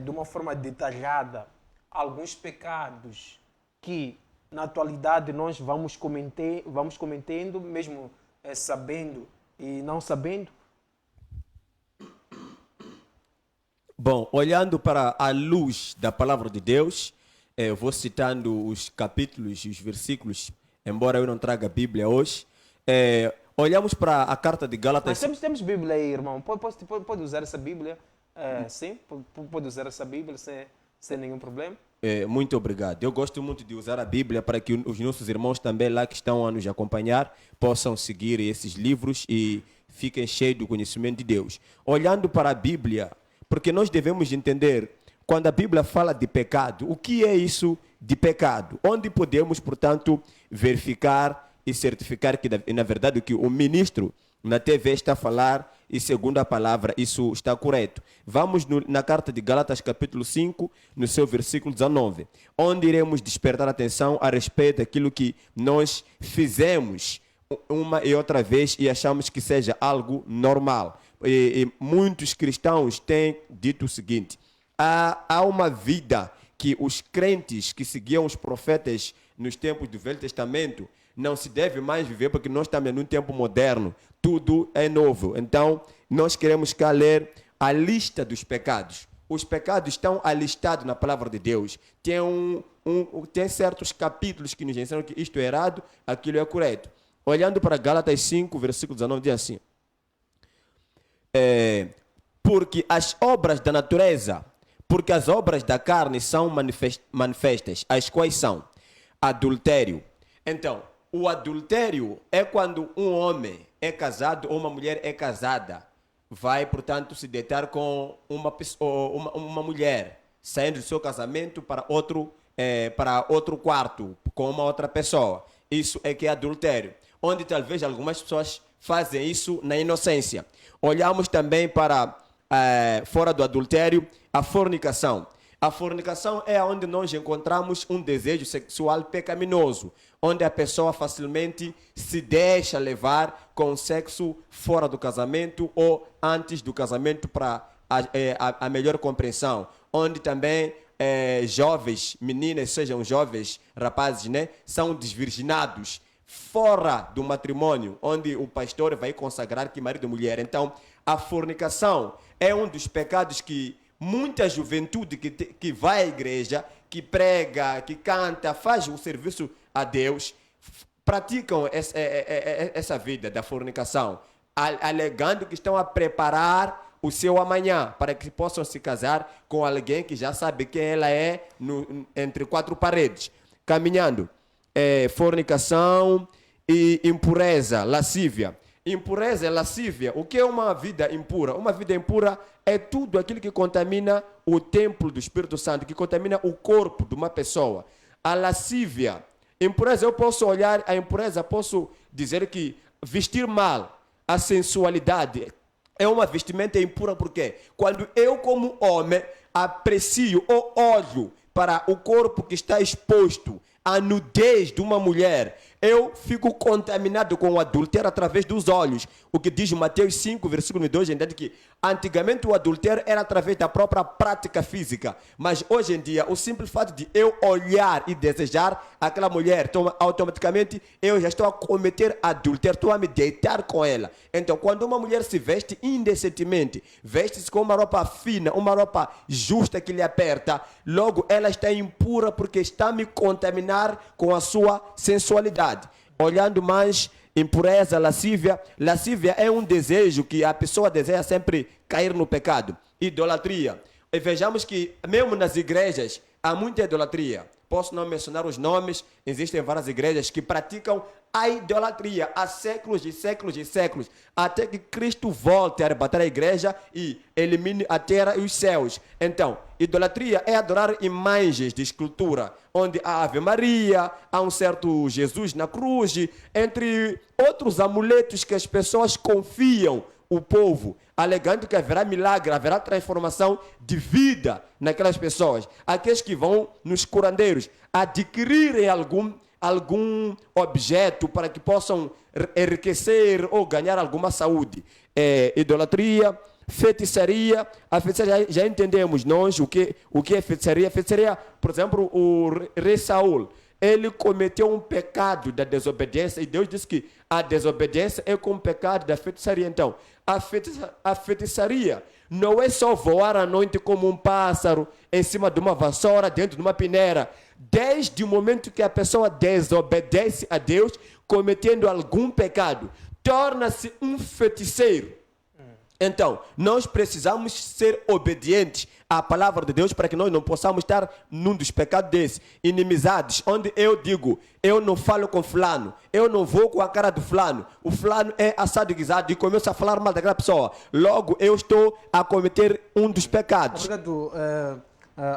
de uma forma detalhada alguns pecados que na atualidade nós vamos cometendo, mesmo sabendo e não sabendo? Bom, olhando para a luz da palavra de Deus, eu vou citando os capítulos e os versículos, embora eu não traga a Bíblia hoje. Olhamos para a carta de Gálatas. Mas temos Bíblia aí, irmão. Pode usar essa Bíblia? Sim, pode usar essa Bíblia sem nenhum problema. Muito obrigado. Eu gosto muito de usar a Bíblia para que os nossos irmãos também lá que estão a nos acompanhar possam seguir esses livros e fiquem cheios do conhecimento de Deus. Olhando para a Bíblia, porque nós devemos entender, quando a Bíblia fala de pecado, o que é isso de pecado? Onde podemos, portanto, verificar e certificar que, na verdade, o que o ministro na TV está a falar e segundo a palavra, isso está correto. Vamos na carta de Gálatas, capítulo 5, no seu versículo 19, onde iremos despertar atenção a respeito daquilo que nós fizemos uma e outra vez e achamos que seja algo normal. E muitos cristãos têm dito o seguinte: há uma vida que os crentes que seguiam os profetas nos tempos do Velho Testamento não se deve mais viver, porque nós estamos num tempo moderno, tudo é novo. Então, nós queremos cá ler a lista dos pecados. Os pecados estão alistados na palavra de Deus. Tem certos capítulos que nos ensinam que isto é errado, aquilo é correto. Olhando para Gálatas 5, versículo 19, diz assim: porque as obras da natureza, porque as obras da carne são manifestas, as quais são adultério. Então, o adultério é quando um homem é casado ou uma mulher é casada, vai, portanto, se deitar com uma mulher, saindo do seu casamento para outro quarto, com uma outra pessoa. Isso é que é adultério, onde talvez algumas pessoas fazem isso na inocência. Olhamos também para, fora do adultério, a fornicação. A fornicação é onde nós encontramos um desejo sexual pecaminoso, onde a pessoa facilmente se deixa levar com sexo fora do casamento ou antes do casamento para a melhor compreensão, onde também jovens meninas, sejam jovens rapazes, né, são desvirginados fora do matrimônio, onde o pastor vai consagrar que marido e mulher. Então, a fornicação é um dos pecados que muita juventude que vai à igreja, que prega, que canta, faz o serviço a Deus, praticam essa vida da fornicação, alegando que estão a preparar o seu amanhã para que possam se casar com alguém que já sabe quem ela é entre quatro paredes. Caminhando, fornicação e impureza, lascívia. Impureza é lascívia. O que é uma vida impura? Uma vida impura é tudo aquilo que contamina o templo do Espírito Santo, que contamina o corpo de uma pessoa. A lascívia, impureza, eu posso olhar a impureza, posso dizer que vestir mal, a sensualidade, é uma vestimenta impura. Por quê? Quando eu, como homem, aprecio ou olho para o corpo que está exposto, a nudez de uma mulher, eu fico contaminado com o adultério através dos olhos. O que diz Mateus 5, versículo 2, entende que antigamente o adultério era através da própria prática física, mas hoje em dia o simples fato de eu olhar e desejar aquela mulher, então, automaticamente eu já estou a cometer adultério, estou a me deitar com ela. Então, quando uma mulher se veste indecentemente, veste-se com uma roupa fina, uma roupa justa que lhe aperta, logo ela está impura porque está a me contaminar com a sua sensualidade. Olhando mais, impureza, lascívia. Lascívia é um desejo que a pessoa deseja sempre cair no pecado. Idolatria. E vejamos que mesmo nas igrejas há muita idolatria. Posso não mencionar os nomes, existem várias igrejas que praticam a idolatria há séculos e séculos e séculos, até que Cristo volte a arrebatar a igreja e elimine a terra e os céus. Então, idolatria é adorar imagens de escultura, onde há Ave Maria, há um certo Jesus na cruz, entre outros amuletos que as pessoas confiam o povo, alegando que haverá milagre, haverá transformação de vida naquelas pessoas. Aqueles que vão nos curandeiros adquirirem algum objeto para que possam enriquecer ou ganhar alguma saúde. Idolatria, feitiçaria. A feitiçaria já entendemos nós o que é feitiçaria. Feitiçaria, por exemplo, o rei Saul, ele cometeu um pecado da desobediência e Deus disse que a desobediência é como um pecado da feitiçaria. Então, a feitiçaria não é só voar à noite como um pássaro em cima de uma vassoura, dentro de uma peneira. Desde o momento que a pessoa desobedece a Deus, cometendo algum pecado, torna-se um feiticeiro. Então, nós precisamos ser obedientes à palavra de Deus para que nós não possamos estar num dos pecados desses, inimizades, onde eu digo, eu não falo com fulano, eu não vou com a cara do fulano, o fulano é assado e guisado e começo a falar mal daquela pessoa. Logo, eu estou a cometer um dos pecados. Obrigado,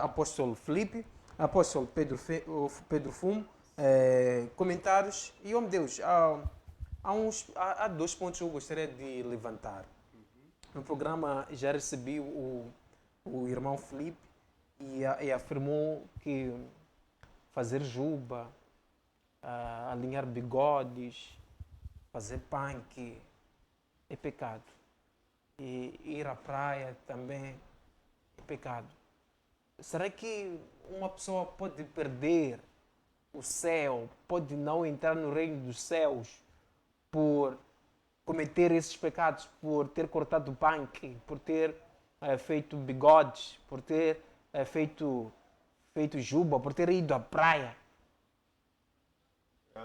apóstolo Felipe, apóstolo Pedro Fumo, comentários. E, oh meu Deus, há 2 pontos que eu gostaria de levantar. No programa já recebi o irmão Felipe e afirmou que fazer juba, alinhar bigodes, fazer punk é pecado. E ir à praia também é pecado. Será que uma pessoa pode perder o céu, pode não entrar no reino dos céus por cometer esses pecados, por ter cortado o punk, por ter feito bigodes, por ter feito juba, por ter ido à praia?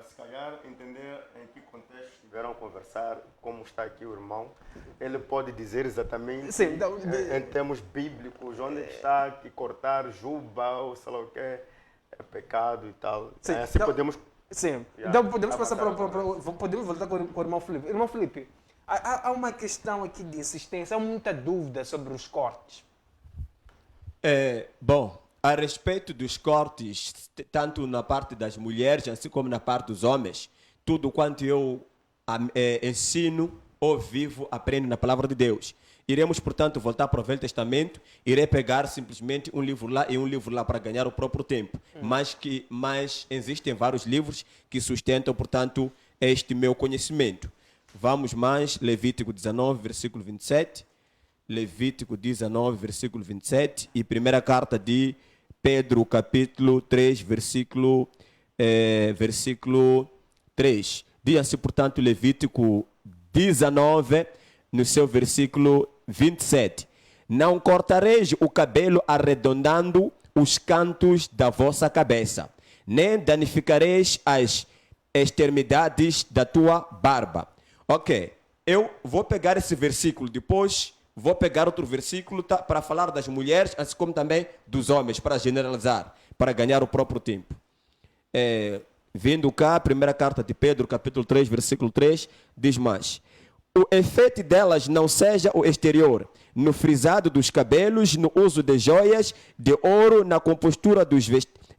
Se calhar entender em que contexto estiveram a conversar, como está aqui o irmão, ele pode dizer exatamente. Sim, então, em termos bíblicos, onde está que cortar juba ou sei lá o que é pecado e tal. Sim, assim então, podemos. Sim, Yeah, então podemos passar avançar. podemos voltar com o irmão Felipe. Irmão Felipe, há uma questão aqui de insistência, há muita dúvida sobre os cortes. Bom, a respeito dos cortes, tanto na parte das mulheres, assim como na parte dos homens, tudo quanto eu ensino ou vivo, aprendo na palavra de Deus. Iremos, portanto, voltar para o Velho Testamento, irei pegar simplesmente um livro lá e um livro lá para ganhar o próprio tempo. Mas existem vários livros que sustentam, portanto, este meu conhecimento. Vamos mais, Levítico 19, versículo 27. Levítico 19, versículo 27. E primeira carta de Pedro, capítulo 3, versículo 3. Diz assim, portanto, Levítico 19, no seu versículo 27. Não cortareis o cabelo arredondando os cantos da vossa cabeça, nem danificareis as extremidades da tua barba. Ok, eu vou pegar esse versículo, depois vou pegar outro versículo para falar das mulheres, assim como também dos homens, para generalizar, para ganhar o próprio tempo. Vindo cá, primeira carta de Pedro, capítulo 3, versículo 3, diz mais: o efeito delas não seja o exterior, no frisado dos cabelos, no uso de joias, de ouro, na compostura dos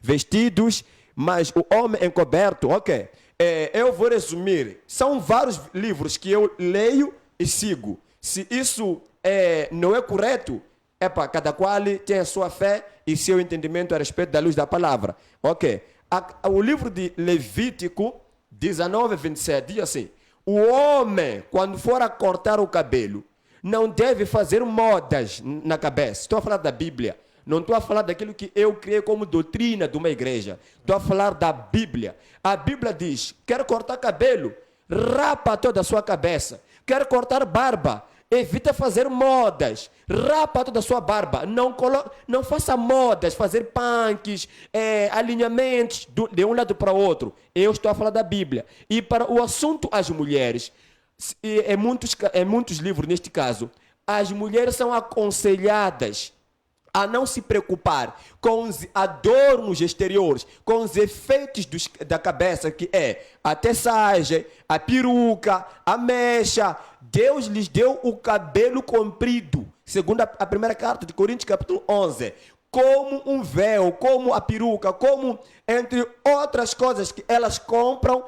vestidos, mas o homem encoberto, ok. Eu vou resumir, são vários livros que eu leio e sigo. Se isso não é correto, cada qual tem a sua fé e seu entendimento a respeito da luz da palavra. Ok. O livro de Levítico 19, 27 diz assim: o homem, quando for a cortar o cabelo, não deve fazer modas na cabeça. Estou a falar da Bíblia. Não estou a falar daquilo que eu criei como doutrina de uma igreja. Estou a falar da Bíblia. A Bíblia diz: quer cortar cabelo? Rapa toda a sua cabeça. Quer cortar barba? Evita fazer modas. Rapa toda a sua barba. Não faça modas, fazer punks, alinhamentos de um lado para o outro. Eu estou a falar da Bíblia. E para o assunto as mulheres, em muitos livros neste caso, as mulheres são aconselhadas a não se preocupar com os adornos exteriores, com os efeitos da cabeça, que é a tessagem, a peruca, a mecha. Deus lhes deu o cabelo comprido, segundo a primeira carta de Coríntios, capítulo 11, como um véu, como a peruca, como entre outras coisas que elas compram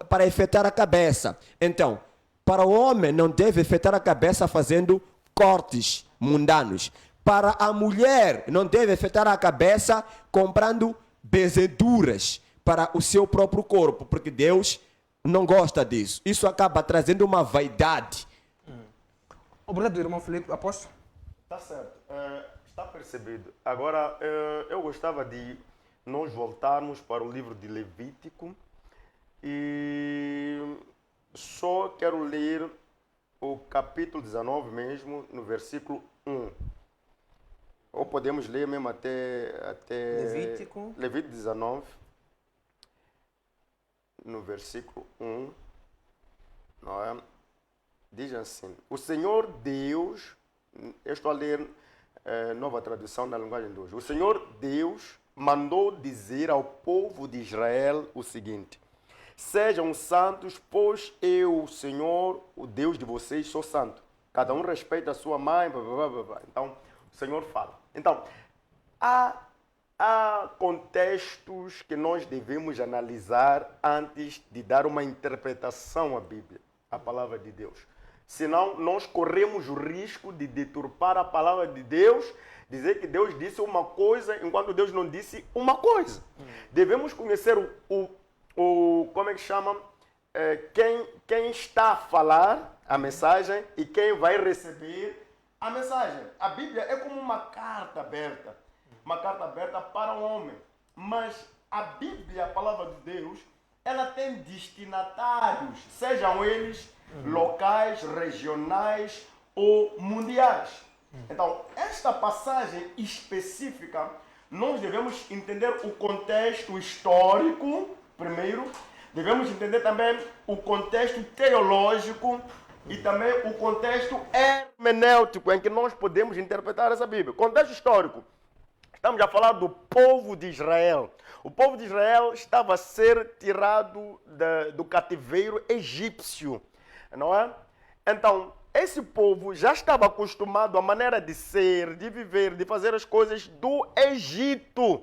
para efetuar a cabeça. Então, para o homem não deve efetuar a cabeça fazendo cortes mundanos. Para a mulher, não deve afetar a cabeça comprando benzeduras, para o seu próprio corpo, porque Deus não gosta disso. Isso acaba trazendo uma vaidade. Obrigado, irmão Felipe. Apóstolo? Está certo. Está percebido. Agora, eu gostava de nós voltarmos para o livro de Levítico e só quero ler o capítulo 19 mesmo, no versículo 1. Ou podemos ler mesmo até Levítico 19, no versículo 1. Não é? Diz assim: o Senhor Deus, eu estou a ler nova tradução na linguagem de hoje. O Senhor Deus mandou dizer ao povo de Israel o seguinte: sejam santos, pois eu, Senhor, o Deus de vocês, sou santo. Cada um respeita a sua mãe, blá, blá, blá, blá. Então, o Senhor fala. Então, há contextos que nós devemos analisar antes de dar uma interpretação à Bíblia, à palavra de Deus. Senão, nós corremos o risco de deturpar a palavra de Deus, dizer que Deus disse uma coisa enquanto Deus não disse uma coisa. Devemos conhecer como é que chama? Quem está a falar a mensagem e quem vai receber a mensagem. A Bíblia é como uma carta aberta para o homem. Mas a Bíblia, a palavra de Deus, ela tem destinatários, sejam eles locais, regionais ou mundiais. Então, esta passagem específica, nós devemos entender o contexto histórico, primeiro, devemos entender também o contexto teológico e também o contexto hermenêutico em que nós podemos interpretar essa Bíblia. Contexto histórico. Estamos a falar do povo de Israel. O povo de Israel estava a ser tirado do cativeiro egípcio, não é? Então, esse povo já estava acostumado à maneira de ser, de viver, de fazer as coisas do Egito.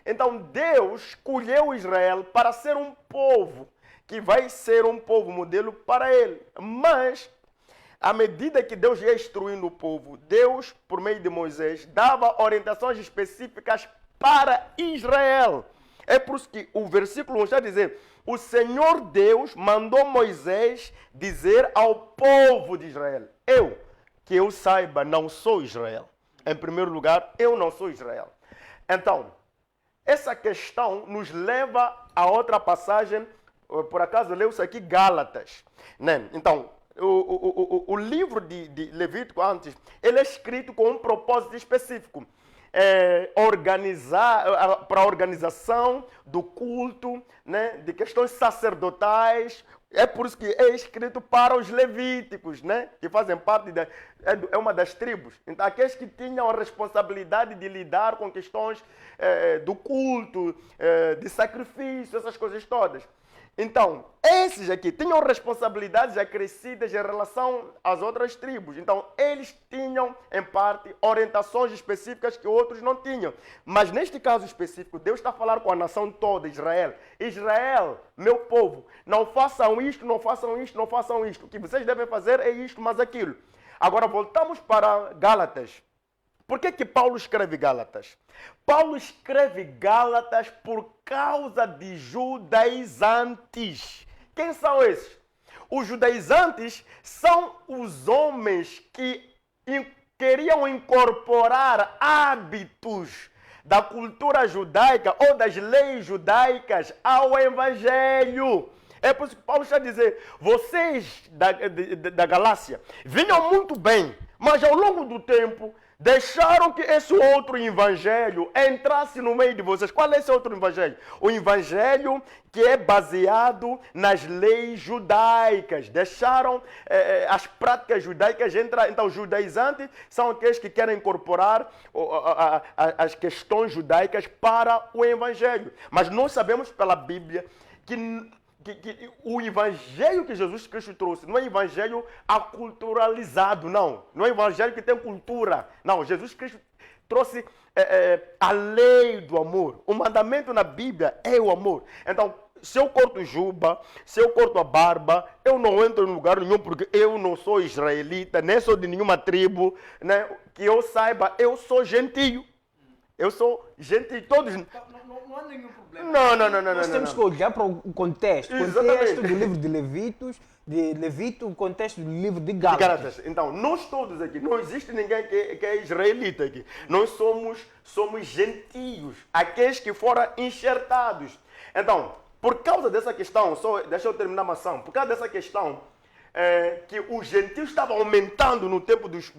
Então, Deus escolheu Israel para ser um povo que vai ser um povo modelo para ele. Mas, à medida que Deus ia instruindo o povo, Deus, por meio de Moisés, dava orientações específicas para Israel. É por isso que o versículo 1 está a dizer: o Senhor Deus mandou Moisés dizer ao povo de Israel: eu, que eu saiba, não sou Israel. Em primeiro lugar, eu não sou Israel. Então, essa questão nos leva a outra passagem, por acaso leu-se aqui Gálatas, né? Então, o livro de Levítico antes, ele é escrito com um propósito específico. Para a organização do culto, né, de questões sacerdotais. É por isso que é escrito para os levíticos, né, que fazem parte é uma das tribos. Então, aqueles que tinham a responsabilidade de lidar com questões do culto, de sacrifício, essas coisas todas. Então, esses aqui tinham responsabilidades acrescidas em relação às outras tribos. Então, eles tinham, em parte, orientações específicas que outros não tinham. Mas, neste caso específico, Deus está a falar com a nação toda, Israel. Israel, meu povo, não façam isto, não façam isto, não façam isto. O que vocês devem fazer é isto, mas aquilo. Agora, voltamos para Gálatas. Por que Paulo escreve Gálatas? Paulo escreve Gálatas por causa de judaizantes. Quem são esses? Os judaizantes são os homens que queriam incorporar hábitos da cultura judaica ou das leis judaicas ao evangelho. É por isso que Paulo está a dizer: vocês da Galácia vinham muito bem, mas ao longo do tempo deixaram que esse outro evangelho entrasse no meio de vocês. Qual é esse outro evangelho? O evangelho que é baseado nas leis judaicas. Deixaram as práticas judaicas entrar. Então, os judaizantes são aqueles que querem incorporar as questões judaicas para o evangelho. Mas nós sabemos pela Bíblia que o evangelho que Jesus Cristo trouxe não é evangelho aculturalizado, não. Não é evangelho que tem cultura. Não, Jesus Cristo trouxe a lei do amor. O mandamento na Bíblia é o amor. Então, se eu corto juba, se eu corto a barba, eu não entro em lugar nenhum porque eu não sou israelita, nem sou de nenhuma tribo, né? Que eu saiba, eu sou gentio. Eu sou gentil, todos... Não há nenhum problema. Não. Nós temos que olhar para o contexto. O Exatamente. contexto do livro de Levito, o contexto do livro de de Gálatas. Gálatas. Então, nós todos aqui, não existe ninguém que é israelita aqui. Nós somos gentios, aqueles que foram enxertados. Então, por causa dessa questão, deixa eu terminar a maçã, por causa dessa questão, que os gentios estavam aumentando no tempo dos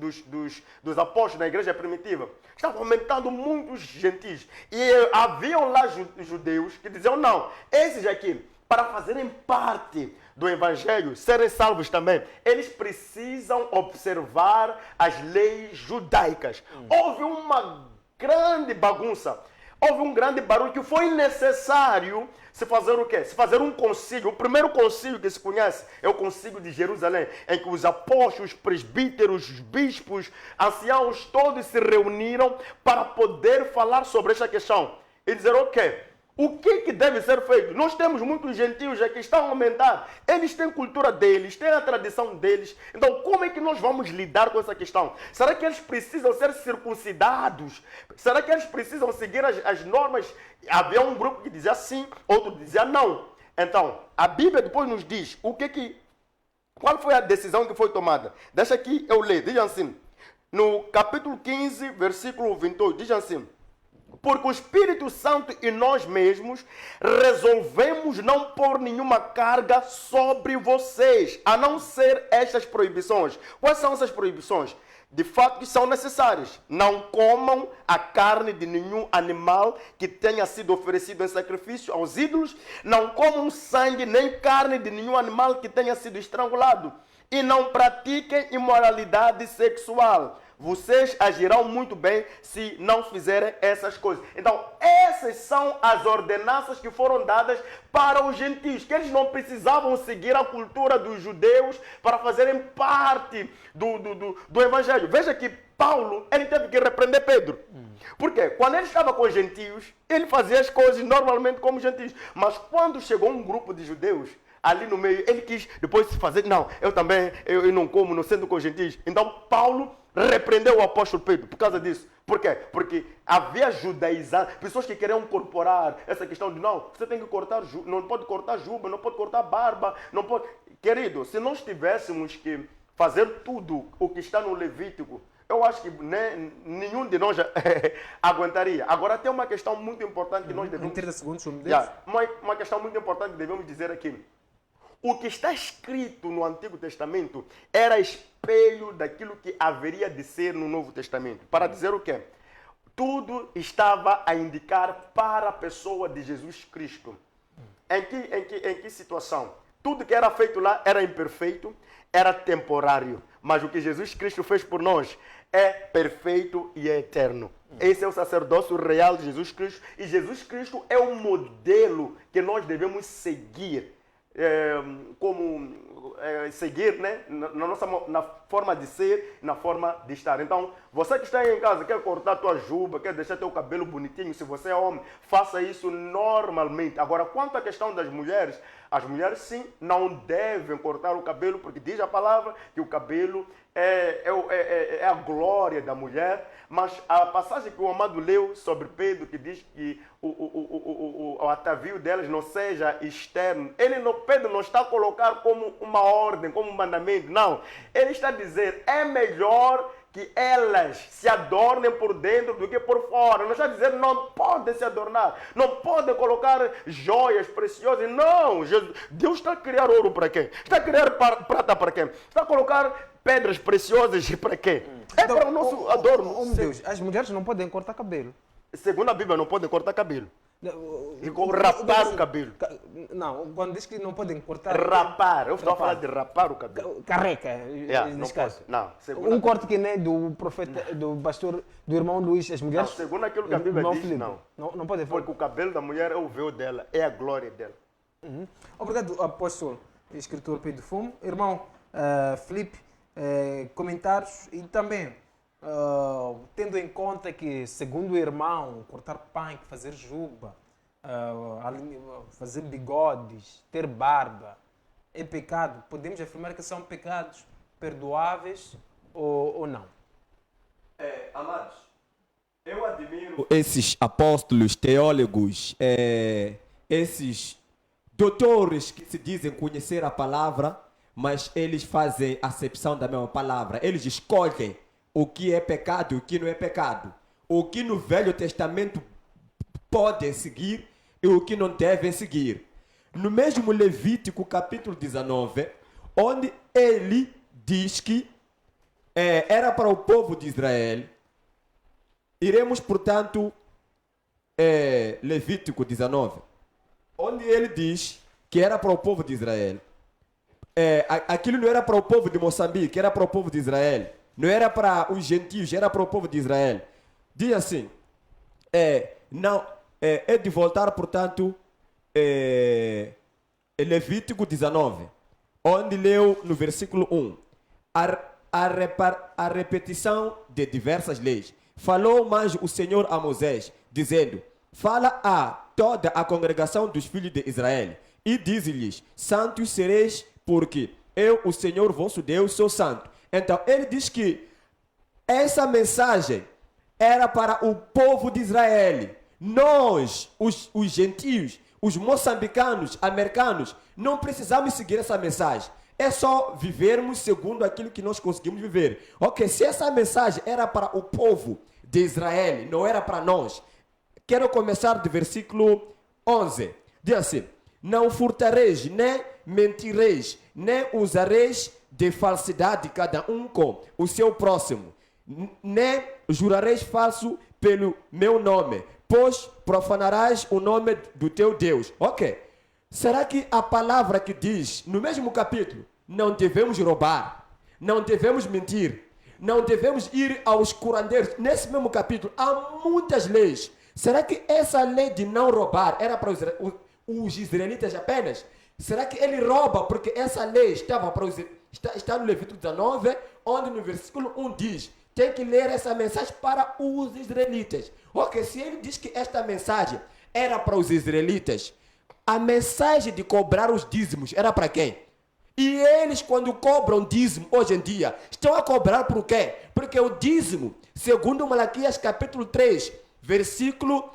apóstolos na igreja primitiva. Estavam aumentando muitos gentios. E haviam lá judeus que diziam, não, esses aqui, para fazerem parte do evangelho, serem salvos também, eles precisam observar as leis judaicas. Houve uma grande bagunça. Houve um grande barulho que foi necessário se fazer o quê? Se fazer um concílio. O primeiro concílio que se conhece é o concílio de Jerusalém, em que os apóstolos, presbíteros, bispos, anciãos, todos se reuniram para poder falar sobre esta questão. E dizer o quê? O que deve ser feito? Nós temos muitos gentios já que estão a aumentar. Eles têm cultura deles, têm a tradição deles. Então, como é que nós vamos lidar com essa questão? Será que eles precisam ser circuncidados? Será que eles precisam seguir as normas? Havia um grupo que dizia sim, outro dizia não. Então, a Bíblia depois nos diz qual foi a decisão que foi tomada. Deixa aqui eu ler, diz assim. No capítulo 15, versículo 28, diz assim. Porque o Espírito Santo e nós mesmos resolvemos não pôr nenhuma carga sobre vocês, a não ser estas proibições. Quais são essas proibições? De fato que são necessárias. Não comam a carne de nenhum animal que tenha sido oferecido em sacrifício aos ídolos. Não comam sangue nem carne de nenhum animal que tenha sido estrangulado. E não pratiquem imoralidade sexual. Vocês agirão muito bem se não fizerem essas coisas. Então, essas são as ordenanças que foram dadas para os gentios, que eles não precisavam seguir a cultura dos judeus para fazerem parte do evangelho. Veja que Paulo, ele teve que repreender Pedro. Por quê? Quando ele estava com os gentios, ele fazia as coisas normalmente como gentios. Mas quando chegou um grupo de judeus, ali no meio, ele quis depois fazer, não, eu também, eu não como, não sendo com os gentios. Então, Paulo repreendeu o apóstolo Pedro por causa disso. Por quê? Porque havia judaizado, pessoas que queriam incorporar essa questão de, não, você tem que cortar, não pode cortar juba, não pode cortar barba, não pode... Querido, se nós tivéssemos que fazer tudo o que está no Levítico, eu acho que nenhum de nós aguentaria. Agora, tem uma questão muito importante que nós devemos... 30 segundos, uma questão muito importante que devemos dizer aqui. O que está escrito no Antigo Testamento era espelho daquilo que haveria de ser no Novo Testamento. Para dizer o quê? Tudo estava a indicar para a pessoa de Jesus Cristo. Em que situação? Tudo que era feito lá era imperfeito, era temporário. Mas o que Jesus Cristo fez por nós é perfeito e é eterno. Esse é o sacerdócio real de Jesus Cristo. E Jesus Cristo é o modelo que nós devemos seguir. Seguir, né? Na forma de ser, na forma de estar. Então, você que está aí em casa, quer cortar a tua juba, quer deixar teu cabelo bonitinho, se você é homem, faça isso normalmente. Agora, quanto à questão das mulheres, as mulheres sim não devem cortar o cabelo, porque diz a palavra que o cabelo é a glória da mulher, mas a passagem que o amado leu sobre Pedro, que diz que o atavio delas não seja externo, Pedro não está a colocar como uma ordem, como um mandamento, não. Ele está a dizer, é melhor que elas se adornem por dentro do que por fora. Não está a dizer, não podem se adornar, não podem colocar joias preciosas. Não, Deus está a criar ouro para quê? Está a criar prata para quê? Está a colocar pedras preciosas para quê? É para o nosso adorno. Oh, meu Deus, as mulheres não podem cortar cabelo. Segundo a Bíblia, não podem cortar cabelo. E rapar o cabelo. Não, quando diz que não podem cortar... Rapar. Eu estou a falar de rapar o cabelo. Careca, Não nesse caso. pode. Não. Um corte que nem do profeta, do pastor, do irmão Luís, as mulheres... Não, segundo aquilo que a Bíblia diz, Filipe, não. Não pode fazer. Porque o cabelo da mulher é o véu dela, é a glória dela. Obrigado, apóstolo, escritor Pedro Fumo. Irmão Filipe, comentários e também... tendo em conta que, segundo o irmão, cortar punk, fazer juba, fazer bigodes, ter barba, é pecado, podemos afirmar que são pecados perdoáveis ou não? Amados, Eu admiro esses apóstolos, teólogos, esses doutores que se dizem conhecer a palavra, mas eles fazem acepção da mesma palavra. Eles escolhem o que é pecado e o que não é pecado. O que no Velho Testamento podem seguir e o que não devem seguir. No mesmo Levítico, capítulo 19, onde ele diz que era para o povo de Israel. Iremos, portanto, Levítico 19, onde ele diz que era para o povo de Israel. Aquilo não era para o povo de Moçambique, era para o povo de Israel. Não era para os gentios, era para o povo de Israel. Diz assim, é de voltar, portanto, Levítico 19, onde leu no versículo 1, a repetição de diversas leis. Falou mais o Senhor a Moisés, dizendo, fala a toda a congregação dos filhos de Israel, e diz-lhes, santos sereis, porque eu, o Senhor vosso Deus, sou santo. Então, ele diz que essa mensagem era para o povo de Israel. Nós, os gentios, os moçambicanos, americanos, não precisamos seguir essa mensagem. É só vivermos segundo aquilo que nós conseguimos viver. Ok, se essa mensagem era para o povo de Israel, não era para nós. Quero começar do versículo 11. Diz assim, não furtareis, nem mentireis, nem usareis de falsidade cada um com o seu próximo, nem jurareis falso pelo meu nome, pois profanarás o nome do teu Deus. Ok. Será que a palavra que diz, no mesmo capítulo, não devemos roubar, não devemos mentir, não devemos ir aos curandeiros? Nesse mesmo capítulo, há muitas leis. Será que essa lei de não roubar era para os israelitas apenas? Será que ele rouba porque essa lei estava para está no Levítico 19, onde no versículo 1 diz, tem que ler essa mensagem para os israelitas. Ok, se ele diz que esta mensagem era para os israelitas, a mensagem de cobrar os dízimos era para quem? E eles, quando cobram dízimo hoje em dia, estão a cobrar por quê? Porque o dízimo, segundo Malaquias capítulo 3, versículo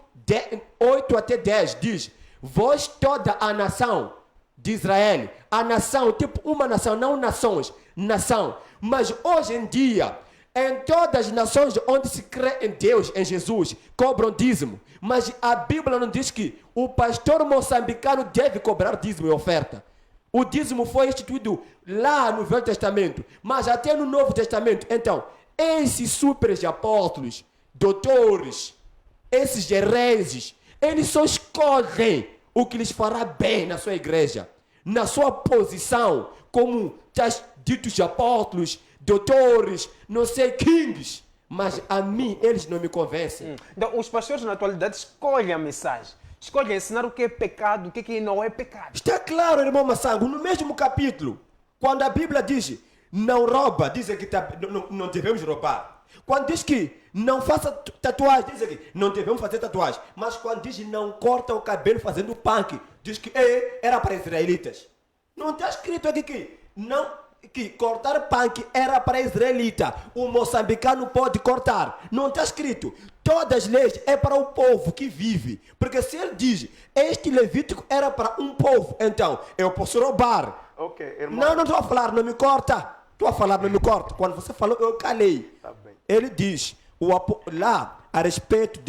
8 até 10, diz, vós toda a nação de Israel, a nação, tipo uma nação, não nações, nação. Mas hoje em dia, em todas as nações onde se crê em Deus, em Jesus, cobram dízimo. Mas a Bíblia não diz que o pastor moçambicano deve cobrar dízimo e oferta. O dízimo foi instituído lá no Velho Testamento, mas até no Novo Testamento. Então, esses super apóstolos, doutores, esses hereges, eles só escolhem o que lhes fará bem na sua igreja, na sua posição, como tais ditos apóstolos, doutores, não sei, kings. Mas a mim, eles não me convencem. Então, os pastores na atualidade escolhem a mensagem. Escolhem ensinar o que é pecado, o que não é pecado. Está claro, irmão Massango, no mesmo capítulo, quando a Bíblia diz, não rouba, dizem que não devemos roubar. Quando diz que não faça tatuagem, dizem que não devemos fazer tatuagem. Mas quando diz não corta o cabelo fazendo punk, diz que era para israelitas. Não está escrito aqui que cortar punk era para israelita. O moçambicano pode cortar. Não está escrito. Todas as leis é para o povo que vive. Porque se ele diz, este Levítico era para um povo, então eu posso roubar. Ok, irmão. Não estou a falar, não me corta. Estou a falar, não me corta. Quando você falou, eu calei. Tá bem. Ele diz, lá, a respeito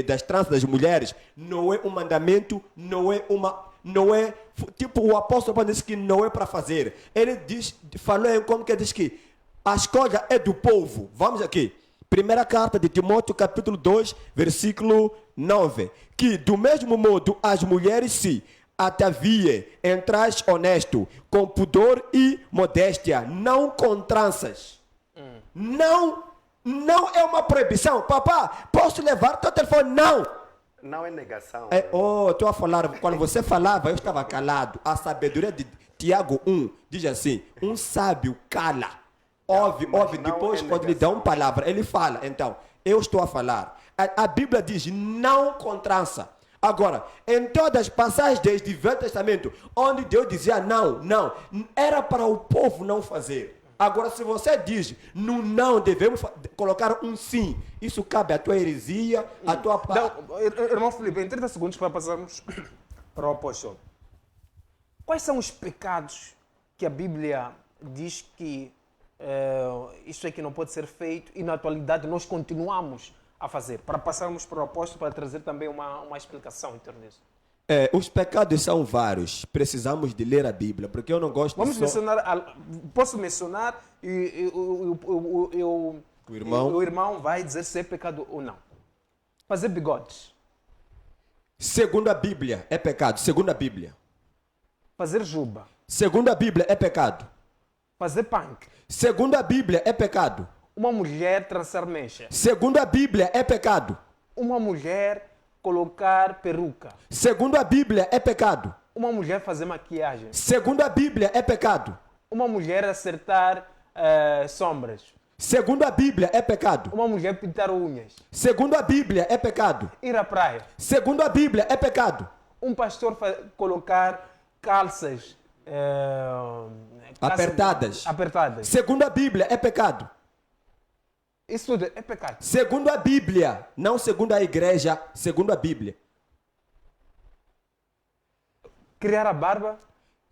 das tranças das mulheres, não é um mandamento, não é, tipo o apóstolo Paulo disse que não é para fazer. Ele diz, falou em como que diz que a escolha é do povo. Vamos aqui. Primeira carta de Timóteo, capítulo 2, versículo 9. Que do mesmo modo as mulheres se ataviem em traje honesto, com pudor e modéstia, não com tranças. Não é uma proibição. Papá, posso levar teu telefone? Não. Não é negação. Estou a falar, quando você falava, eu estava calado. A sabedoria de Tiago 1 diz assim, um sábio cala. Ouve, depois quando lhe dá uma palavra, ele fala. Então, eu estou a falar. A Bíblia diz, não com trança. Agora, em todas as passagens desde o Velho Testamento, onde Deus dizia não, era para o povo não fazer. Agora, se você diz no não devemos colocar um sim, isso cabe à tua heresia, à tua... Então, irmão Felipe, em 30 segundos para passarmos para o apóstolo. Quais são os pecados que a Bíblia diz que isso é que não pode ser feito e na atualidade nós continuamos a fazer? Para passarmos para o apóstolo, para trazer também uma explicação em torno disso. Os pecados são vários. Precisamos de ler a Bíblia, porque eu não gosto Vamos só... mencionar, posso mencionar e O irmão... o irmão vai dizer se é pecado ou não. Fazer bigodes. Segundo a Bíblia, é pecado. Segundo a Bíblia. Fazer juba. Segundo a Bíblia, é pecado. Fazer punk. Segundo a Bíblia, é pecado. Uma mulher trançar mecha. Segundo a Bíblia, é pecado. Uma mulher colocar peruca. Segundo a Bíblia, é pecado. Uma mulher fazer maquiagem. Segundo a Bíblia, é pecado. Uma mulher acertar sombras. Segundo a Bíblia, é pecado. Uma mulher pintar unhas. Segundo a Bíblia, é pecado. Ir à praia. Segundo a Bíblia, é pecado. Um pastor colocar calças Apertadas. apertadas. Segundo a Bíblia, é pecado. Isso tudo é pecado. Segundo a Bíblia, não segundo a igreja, segundo a Bíblia. Criar a barba.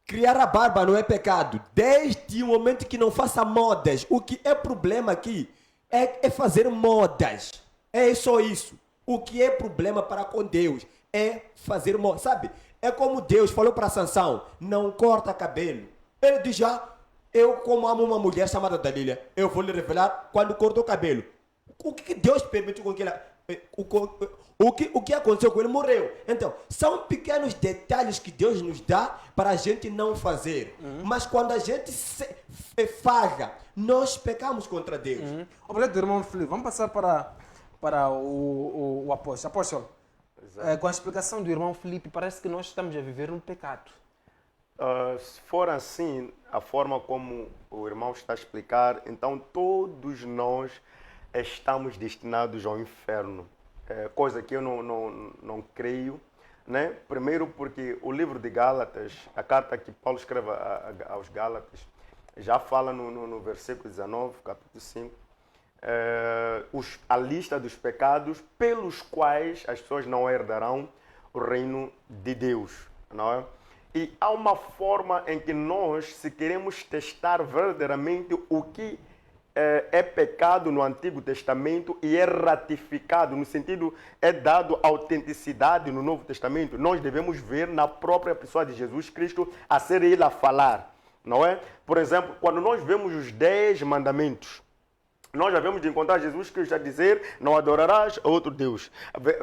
Criar a barba não é pecado, desde o momento que não faça modas. O que é problema aqui é fazer modas. É só isso. O que é problema para com Deus é fazer modas. Sabe, é como Deus falou para Sansão, não corta cabelo. Ele diz eu como amo uma mulher chamada Dalília, eu vou lhe revelar quando cortou o cabelo. O que Deus permitiu com que ela... O que aconteceu com ele? Morreu. Então, são pequenos detalhes que Deus nos dá para a gente não fazer. Mas quando a gente falha, nós pecamos contra Deus. Obrigado, irmão Felipe. Vamos passar para o apóstolo. Apóstolo, com a explicação do irmão Felipe, parece que nós estamos a viver um pecado. Se for assim, a forma como o irmão está a explicar, então todos nós estamos destinados ao inferno. Coisa que eu não creio, né? Primeiro porque o livro de Gálatas, a carta que Paulo escreve aos Gálatas, já fala no versículo 19, capítulo 5, a lista dos pecados pelos quais as pessoas não herdarão o reino de Deus, não é? E há uma forma em que nós, se queremos testar verdadeiramente o que é pecado no Antigo Testamento e é ratificado, no sentido, é dado autenticidade no Novo Testamento, nós devemos ver na própria pessoa de Jesus Cristo a ser ele a falar, não é? Por exemplo, quando nós vemos os 10 mandamentos, nós já vemos de encontrar Jesus Cristo a dizer, não adorarás a outro Deus.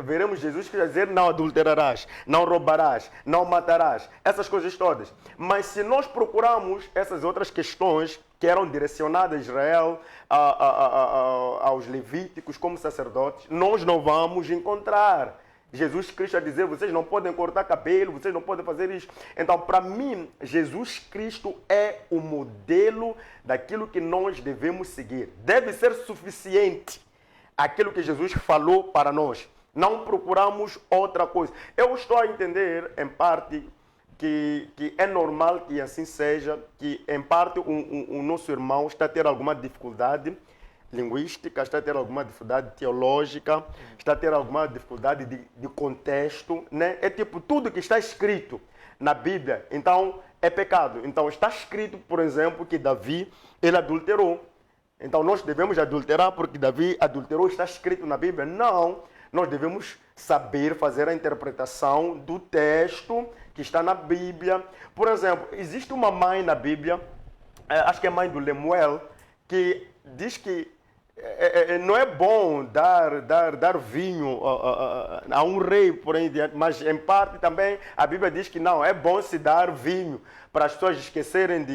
Veremos Jesus Cristo a dizer, não adulterarás, não roubarás, não matarás, essas coisas todas. Mas se nós procurarmos essas outras questões que eram direcionadas a Israel, aos levíticos como sacerdotes, nós não vamos encontrar Jesus Cristo a dizer, vocês não podem cortar cabelo, vocês não podem fazer isso. Então, para mim, Jesus Cristo é o modelo daquilo que nós devemos seguir. Deve ser suficiente aquilo que Jesus falou para nós. Não procuramos outra coisa. Eu estou a entender, em parte, que é normal que assim seja, que em parte o nosso irmão está a ter alguma dificuldade linguística, está a ter alguma dificuldade teológica, está a ter alguma dificuldade de contexto, né? É tipo, tudo que está escrito na Bíblia, então é pecado. Então está escrito, por exemplo, que Davi, ele adulterou. Então nós devemos adulterar porque Davi adulterou, está escrito na Bíblia? Não, nós devemos saber fazer a interpretação do texto que está na Bíblia. Por exemplo, existe uma mãe na Bíblia, acho que é a mãe do Lemuel, que diz que não é bom dar vinho a um rei, por aí diante, mas em parte também a Bíblia diz que não, é bom se dar vinho para as pessoas esquecerem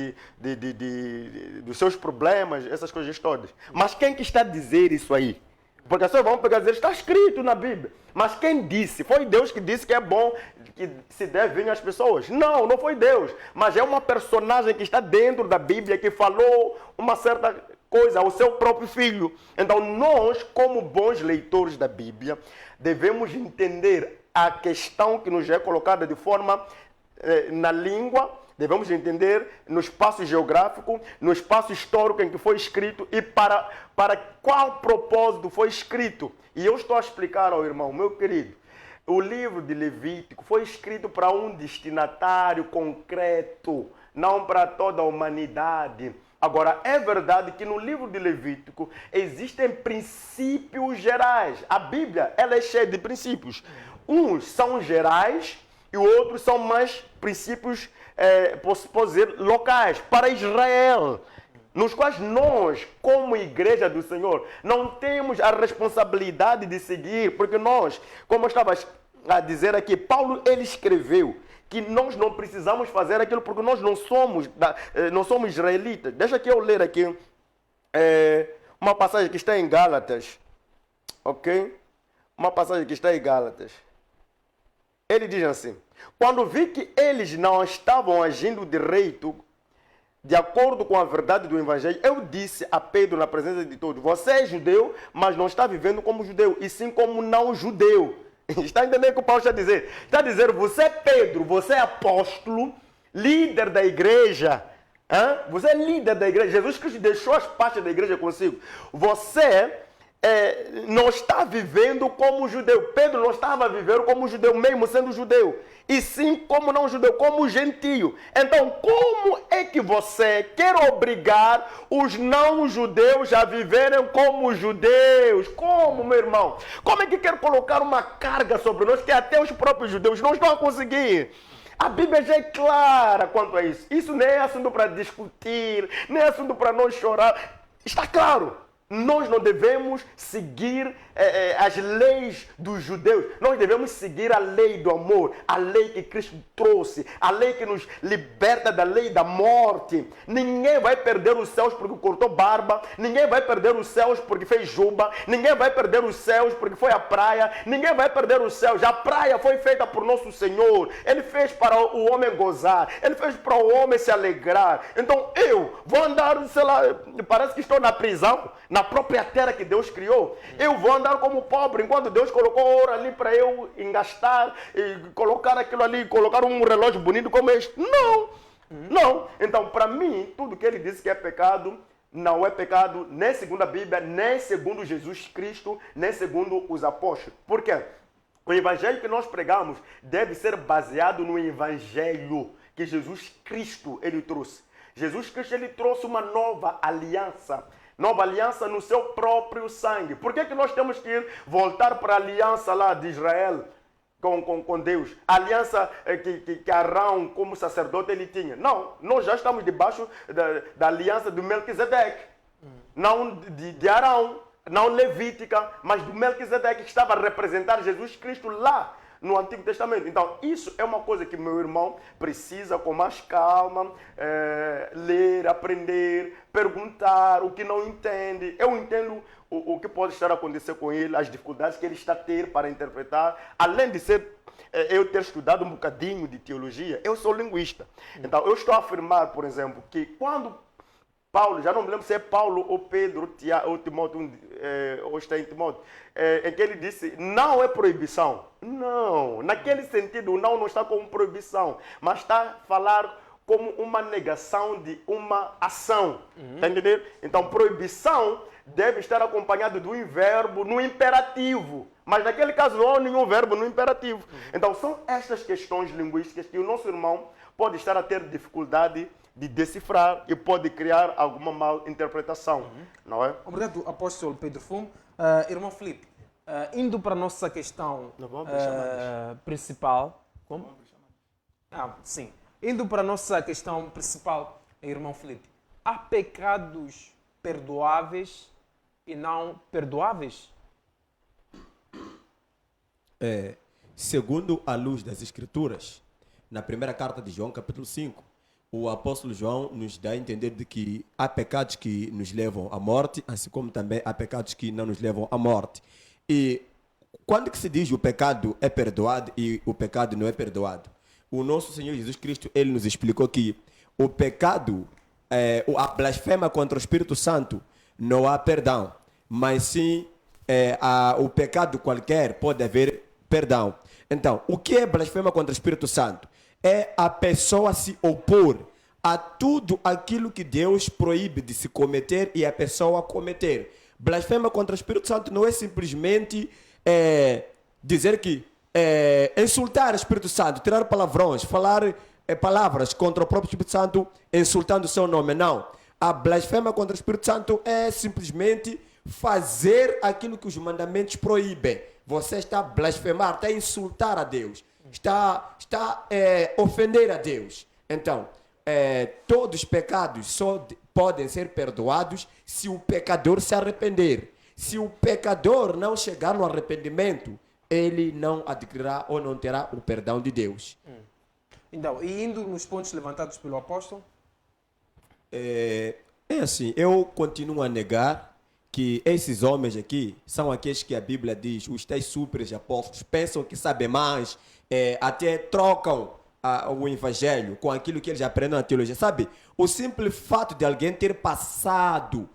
dos seus problemas, essas coisas todas. Mas quem que está a dizer isso aí? Porque as pessoas vão pegar e dizer, está escrito na Bíblia. Mas quem disse? Foi Deus que disse que é bom que se dê vinho às pessoas? Não, não foi Deus. Mas é uma personagem que está dentro da Bíblia que falou uma certa coisa ao seu próprio filho. Então nós, como bons leitores da Bíblia, devemos entender a questão que nos é colocada de forma na língua, Devemos entender no espaço geográfico, no espaço histórico em que foi escrito e para qual propósito foi escrito. E eu estou a explicar ao irmão, meu querido, o livro de Levítico foi escrito para um destinatário concreto, não para toda a humanidade. Agora, é verdade que no livro de Levítico existem princípios gerais. A Bíblia, ela é cheia de princípios. Uns são gerais e outros são mais princípios, posso dizer, locais, para Israel, nos quais nós, como igreja do Senhor, não temos a responsabilidade de seguir, porque nós, como eu estava a dizer aqui, Paulo, ele escreveu que nós não precisamos fazer aquilo porque nós não somos israelitas. Deixa que eu ler aqui uma passagem que está em Gálatas, ok? Uma passagem que está em Gálatas. Ele diz assim: quando vi que eles não estavam agindo direito, de acordo com a verdade do Evangelho, eu disse a Pedro na presença de todos: você é judeu, mas não está vivendo como judeu, e sim como não judeu. Está entendendo o que o Paulo está a dizer? Está a dizer, você é Pedro, você é apóstolo, líder da igreja. Você é líder da igreja. Jesus Cristo deixou as partes da igreja consigo. Você não está vivendo como judeu. Pedro não estava vivendo como judeu, mesmo sendo judeu. E sim como não judeu, como gentio. Então, como é que você quer obrigar os não judeus a viverem como judeus? Como, meu irmão? Como é que quer colocar uma carga sobre nós que até os próprios judeus não estão a conseguir? A Bíblia já é clara quanto a isso. Isso nem é assunto para discutir, nem é assunto para nós chorar. Está claro. Nós não devemos seguir as leis dos judeus. Nós devemos seguir a lei do amor, a lei que Cristo trouxe, a lei que nos liberta da lei da morte. Ninguém vai perder os céus porque cortou barba, ninguém vai perder os céus porque fez juba, ninguém vai perder os céus porque foi à praia, ninguém vai perder os céus. A praia foi feita por nosso Senhor. Ele fez para o homem gozar, ele fez para o homem se alegrar. Então eu vou andar, sei lá, parece que estou na prisão, na própria terra que Deus criou. Eu vou andar como pobre, enquanto Deus colocou ouro ali para eu engastar, e colocar aquilo ali, colocar um relógio bonito como este. Não, não. Então, para mim, tudo que ele disse que é pecado, não é pecado, nem segundo a Bíblia, nem segundo Jesus Cristo, nem segundo os apóstolos. Por quê? O evangelho que nós pregamos deve ser baseado no evangelho que Jesus Cristo ele trouxe. Jesus Cristo ele trouxe uma nova aliança. Nova aliança no seu próprio sangue. Por que nós temos que voltar para a aliança lá de Israel com Deus? A aliança que Arão, como sacerdote, ele tinha. Não, nós já estamos debaixo da aliança do Melquisedeque. Não de Arão, não levítica, mas do Melquisedeque, que estava a representar Jesus Cristo lá no Antigo Testamento. Então, isso é uma coisa que meu irmão precisa com mais calma, ler, aprender, perguntar o que não entende. Eu entendo o que pode estar a acontecer com ele, as dificuldades que ele está a ter para interpretar. Além de ser, eu ter estudado um bocadinho de teologia, eu sou linguista. Então, eu estou a afirmar, por exemplo, que quando Paulo, já não me lembro se é Paulo ou Pedro ou Timóteo, ou está em Timóteo, em que ele disse, não é proibição. Não, naquele sentido, não está como proibição, mas está a falar como uma negação de uma ação. Está entendendo? Então, proibição deve estar acompanhado de um verbo no imperativo. Mas naquele caso não há nenhum verbo no imperativo. Então, são estas questões linguísticas que o nosso irmão pode estar a ter dificuldade de decifrar e pode criar alguma mal interpretação, não é? Obrigado, apóstolo Pedro Fum. Irmão Filipe, indo para a nossa questão principal. Como? Sim. Indo para a nossa questão principal, irmão Filipe, há pecados perdoáveis e não perdoáveis? Segundo a luz das Escrituras, na primeira carta de João, capítulo 5, o apóstolo João nos dá a entender de que há pecados que nos levam à morte, assim como também há pecados que não nos levam à morte. E quando que se diz o pecado é perdoado e o pecado não é perdoado? O nosso Senhor Jesus Cristo, ele nos explicou que o pecado, a blasfêmia contra o Espírito Santo, não há perdão, mas sim o pecado qualquer pode haver perdão. Então, o que é blasfêmia contra o Espírito Santo? é a pessoa se opor a tudo aquilo que Deus proíbe de se cometer e a pessoa cometer. Blasfema contra o Espírito Santo não é simplesmente dizer que insultar o Espírito Santo, tirar palavrões, falar palavras contra o próprio Espírito Santo, insultando o seu nome. Não. A blasfema contra o Espírito Santo é simplesmente fazer aquilo que os mandamentos proíbem. Você está a blasfemar, está a insultar a Deus, está a ofender a Deus. Então, todos os pecados só podem ser perdoados se o pecador se arrepender. Se o pecador não chegar no arrependimento, ele não adquirirá ou não terá o perdão de Deus. Então, e indo nos pontos levantados pelo apóstolo? É assim, eu continuo a negar que esses homens aqui são aqueles que a Bíblia diz, os tais super apóstolos, pensam que sabem mais, até trocam o evangelho com aquilo que eles aprendem na teologia. Sabe, o simples fato de alguém ter passado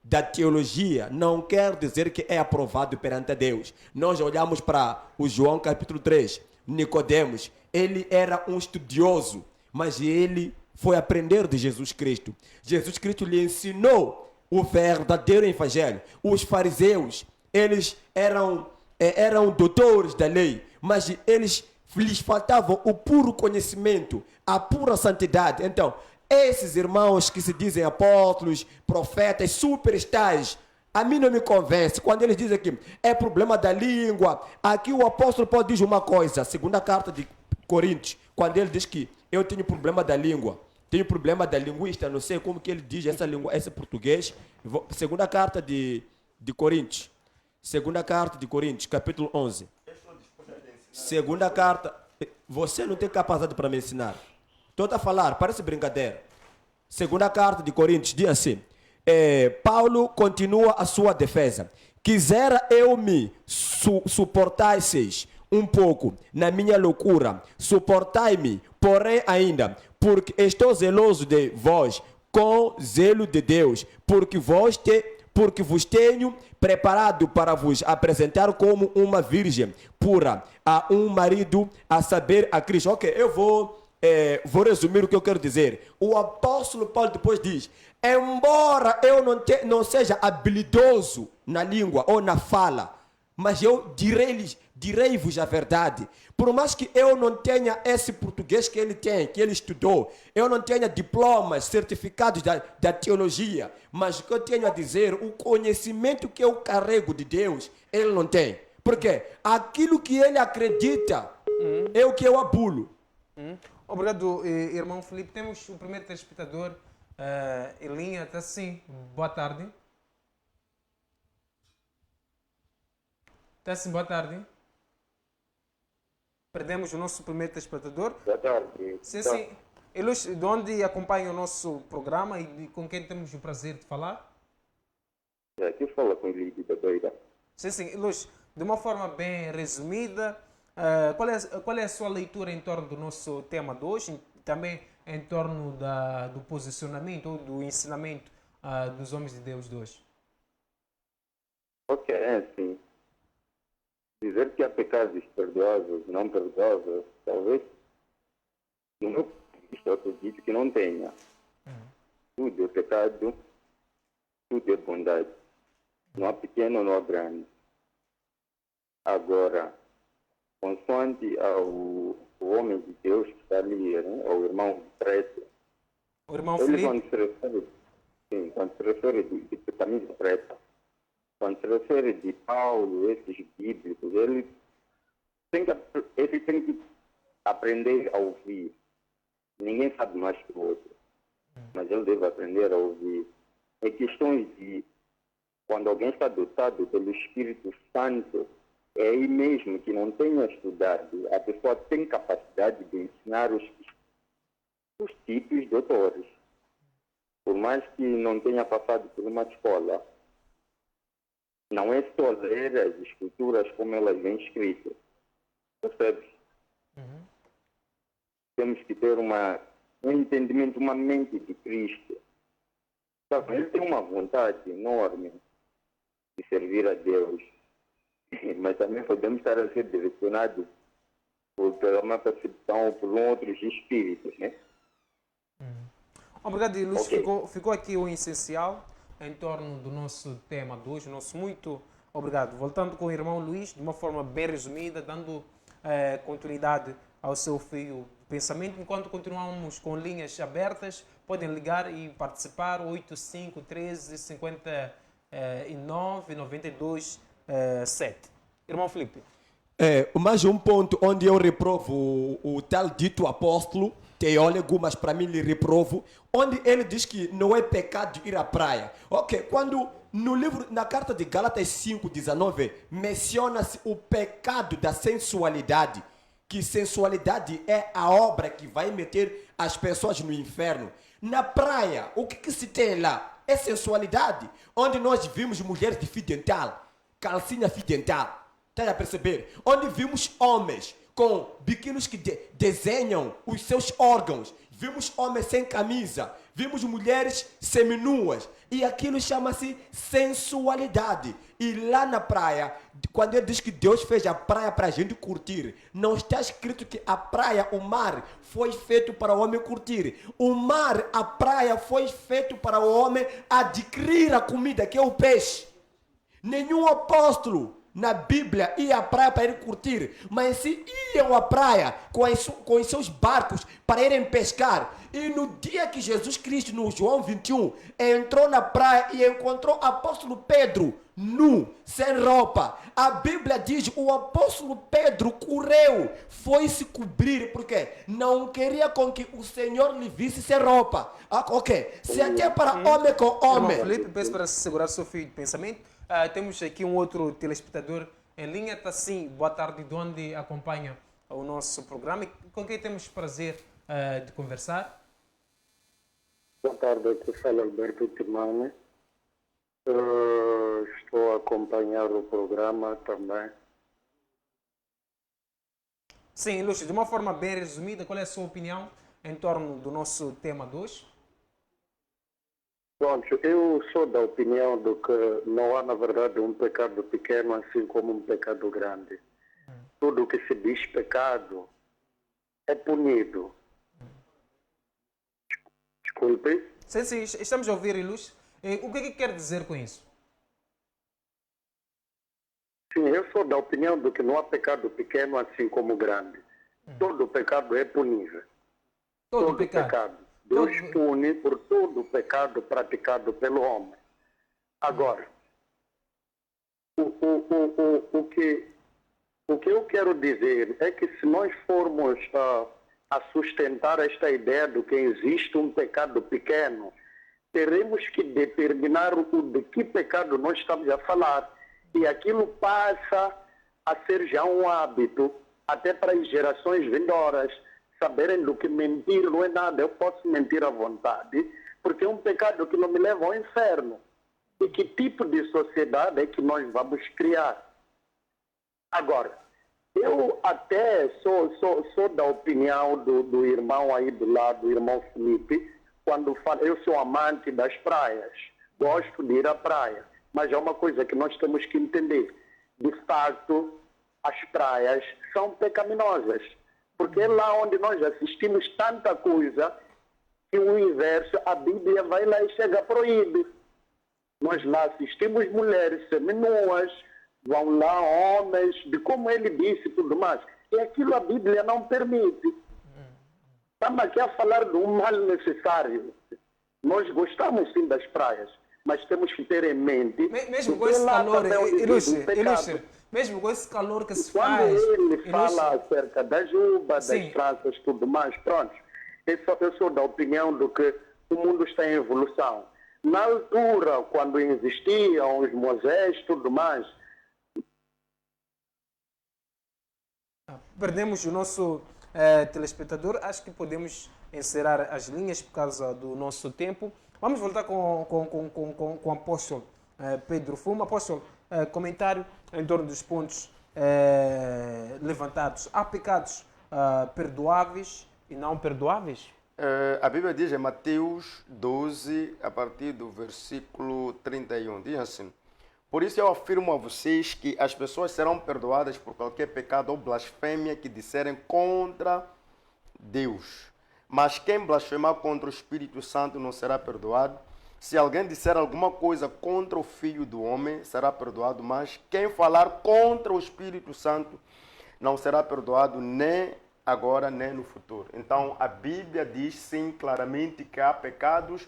da teologia não quer dizer que é aprovado perante Deus. Nós olhamos para o João capítulo 3, Nicodemos, ele era um estudioso, mas ele foi aprender de Jesus Cristo. Jesus Cristo lhe ensinou o verdadeiro evangelho. Os fariseus, eles eram doutores da lei, mas lhes faltava o puro conhecimento, a pura santidade. Então, esses irmãos que se dizem apóstolos, profetas, superstars, a mim não me convence quando eles dizem que é problema da língua. Aqui o apóstolo Paulo diz uma coisa, segunda carta de Coríntios, quando ele diz que eu tenho problema da língua, tenho problema da linguista, não sei como que ele diz essa língua, esse português. Segunda carta de Coríntios, segunda carta de Coríntios, capítulo 11. Segunda carta, você não tem capacidade para me ensinar. Estou a falar, parece brincadeira. Segunda carta de Coríntios diz assim, Paulo continua a sua defesa. Quisera eu me suportasseis um pouco na minha loucura, suportai-me, porém ainda, porque estou zeloso de vós, com zelo de Deus, porque vos tenho preparado para vos apresentar como uma virgem pura a um marido, a saber, a Cristo. Ok, eu vou resumir o que eu quero dizer. O apóstolo Paulo depois diz, embora eu não seja habilidoso na língua ou na fala, mas eu direi-vos a verdade. Por mais que eu não tenha esse português que ele tem, que ele estudou, eu não tenha diplomas, certificados da teologia, mas o que eu tenho a dizer, o conhecimento que eu carrego de Deus, ele não tem. Porque aquilo que ele acredita é o que eu abulo. Obrigado, irmão Felipe. Temos o primeiro telespectador em linha. Está sim. Boa tarde. Está sim, boa tarde. Perdemos o nosso primeiro telespectador. Boa tarde. Sim, sim. Ilustre, de onde acompanha o nosso programa e com quem temos o prazer de falar? Aqui fala com o Lídio da Beira. Sim, sim. Ilustre, de uma forma bem resumida, qual é a sua leitura em torno do nosso tema de hoje? Também em torno do posicionamento ou do ensinamento dos homens de Deus de hoje? Ok, é assim. Dizer que há pecados perdoáveis, não perdoáveis, talvez, no meu ponto de vista, eu acredito que não tenha. Tudo é pecado, tudo é bondade. Não há pequeno, não há grande. Agora, consoante o homem de Deus que está ali, né? O irmão preto. O irmão Ele Felipe? quando se refere de camisa preta, quando se refere de Paulo, esses bíblicos, ele tem que aprender a ouvir. Ninguém sabe mais que o outro, mas ele deve aprender a ouvir. É questões de quando alguém está dotado pelo Espírito Santo, é aí mesmo que não tenha estudado, a pessoa tem capacidade de ensinar os tipos doutores. Por mais que não tenha passado por uma escola, não é só ler as escrituras como elas vêm escritas. Percebes? Temos que ter um entendimento, uma mente de Cristo. Sabe, ele tem uma vontade enorme de servir a Deus, mas também podemos estar a ser direcionados pela uma percepção ou por outros espíritos, né? Obrigado, Luís. Ok. Ficou aqui o essencial em torno do nosso tema de hoje. Nosso muito obrigado. Voltando com o irmão Luís, de uma forma bem resumida, dando continuidade ao seu fio de pensamento. Enquanto continuamos com linhas abertas, podem ligar e participar. 85 13 59 92 7. Irmão Felipe. Mais um ponto onde eu reprovo o tal dito apóstolo, teólogo, mas para mim lhe reprovo, onde ele diz que não é pecado ir à praia. Ok, quando no livro, na carta de Gálatas 5:19, menciona-se o pecado da sensualidade, que sensualidade é a obra que vai meter as pessoas no inferno. Na praia, o que se tem lá? É sensualidade, onde nós vimos mulheres de fio dental, calcinha fio dental. Está a perceber? Onde vimos homens com biquínis que desenham os seus órgãos. Vimos homens sem camisa. Vimos mulheres seminuas. E aquilo chama-se sensualidade. E lá na praia, quando ele diz que Deus fez a praia para a gente curtir, não está escrito que a praia, o mar, foi feito para o homem curtir. O mar, a praia, foi feito para o homem adquirir a comida, que é o peixe. Nenhum apóstolo na Bíblia ia à praia para ir curtir, mas se iam à praia com os seus barcos para irem pescar. E no dia que Jesus Cristo, no João 21, entrou na praia e encontrou o apóstolo Pedro nu, sem roupa, a Bíblia diz o apóstolo Pedro correu, foi se cobrir, porque não queria com que o Senhor lhe visse sem roupa. Ok, se aqui é para homem com homem. Irmão Felipe, peço para segurar o seu fio de pensamento. Temos aqui um outro telespectador em linha. Está sim, boa tarde, de onde acompanha o nosso programa e com quem temos prazer de conversar. Boa tarde, aqui fala Alberto Timane. Estou a acompanhar o programa também. Sim, Lúcio, de uma forma bem resumida, qual é a sua opinião em torno do nosso tema de hoje? Pronto, eu sou da opinião de que não há, na verdade, um pecado pequeno assim como um pecado grande. Tudo que se diz pecado é punido. Desculpe. Sim, estamos a ouvir, Lúcio. O que é que quer dizer com isso? Sim, eu sou da opinião de que não há pecado pequeno assim como grande. Todo pecado é punível. Todo pecado. Deus pune por todo o pecado praticado pelo homem. Agora, o que eu quero dizer é que se nós formos a sustentar esta ideia de que existe um pecado pequeno, teremos que determinar de que pecado nós estamos a falar. E aquilo passa a ser já um hábito, até para as gerações vindouras saberem do que mentir não é nada. Eu posso mentir à vontade, porque é um pecado que não me leva ao inferno. E que tipo de sociedade é que nós vamos criar? Agora, eu até sou da opinião do irmão aí do lado, do irmão Felipe, quando fala, eu sou amante das praias, gosto de ir à praia, mas é uma coisa que nós temos que entender. De fato, as praias são pecaminosas. Porque é lá onde nós assistimos tanta coisa que o inverso, a Bíblia vai lá e chega a proíbe. Nós lá assistimos mulheres seminuas, vão lá homens, de como ele disse e tudo mais. E aquilo a Bíblia não permite. Estamos aqui a falar de um mal necessário. Nós gostamos sim das praias, mas temos que ter em mente... Mesmo com esse calor, Ilúcio, mesmo com esse calor que se quando faz... Quando ele fala acerca da juba, das praças e tudo mais, pronto, eu sou da opinião de que o mundo está em evolução. Na altura, quando existiam os Moisés e tudo mais... Perdemos o nosso telespectador. Acho que podemos encerrar as linhas por causa do nosso tempo. Vamos voltar com o apóstolo Pedro Fuma. Apóstolo, comentário em torno dos pontos levantados. Há pecados perdoáveis e não perdoáveis? A Bíblia diz em Mateus 12, a partir do versículo 31, diz assim: Por isso eu afirmo a vocês que as pessoas serão perdoadas por qualquer pecado ou blasfêmia que disserem contra Deus. Mas quem blasfemar contra o Espírito Santo não será perdoado. Se alguém disser alguma coisa contra o Filho do Homem, será perdoado. Mas quem falar contra o Espírito Santo não será perdoado nem agora, nem no futuro. Então, a Bíblia diz, sim, claramente que há pecados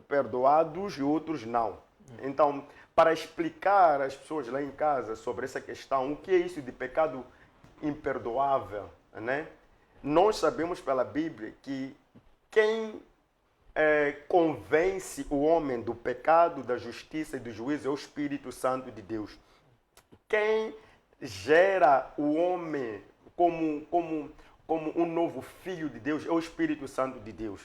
perdoados e outros não. Então, para explicar às pessoas lá em casa sobre essa questão, o que é isso de pecado imperdoável, né? Nós sabemos pela Bíblia que quem convence o homem do pecado, da justiça e do juízo é o Espírito Santo de Deus. Quem gera o homem como um novo filho de Deus é o Espírito Santo de Deus.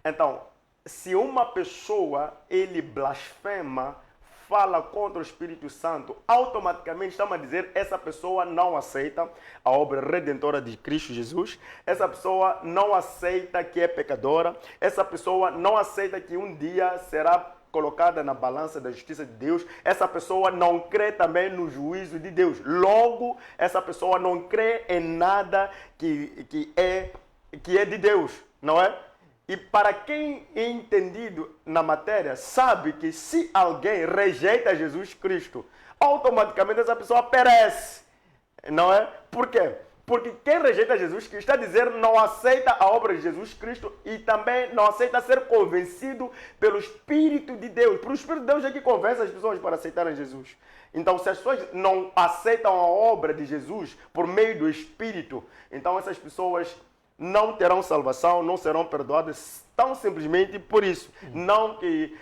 Então, se uma pessoa ele blasfema, fala contra o Espírito Santo, automaticamente estamos a dizer essa pessoa não aceita a obra redentora de Cristo Jesus, essa pessoa não aceita que é pecadora, essa pessoa não aceita que um dia será colocada na balança da justiça de Deus, essa pessoa não crê também no juízo de Deus. Logo, essa pessoa não crê em nada que é de Deus, não é? E para quem é entendido na matéria, sabe que se alguém rejeita Jesus Cristo, automaticamente essa pessoa perece, não é? Por quê? Porque quem rejeita Jesus Cristo está dizendo não aceita a obra de Jesus Cristo e também não aceita ser convencido pelo Espírito de Deus. Por o Espírito de Deus é que convence as pessoas para aceitarem Jesus. Então, se as pessoas não aceitam a obra de Jesus por meio do Espírito, então essas pessoas não terão salvação, não serão perdoadas, tão simplesmente por isso. Não que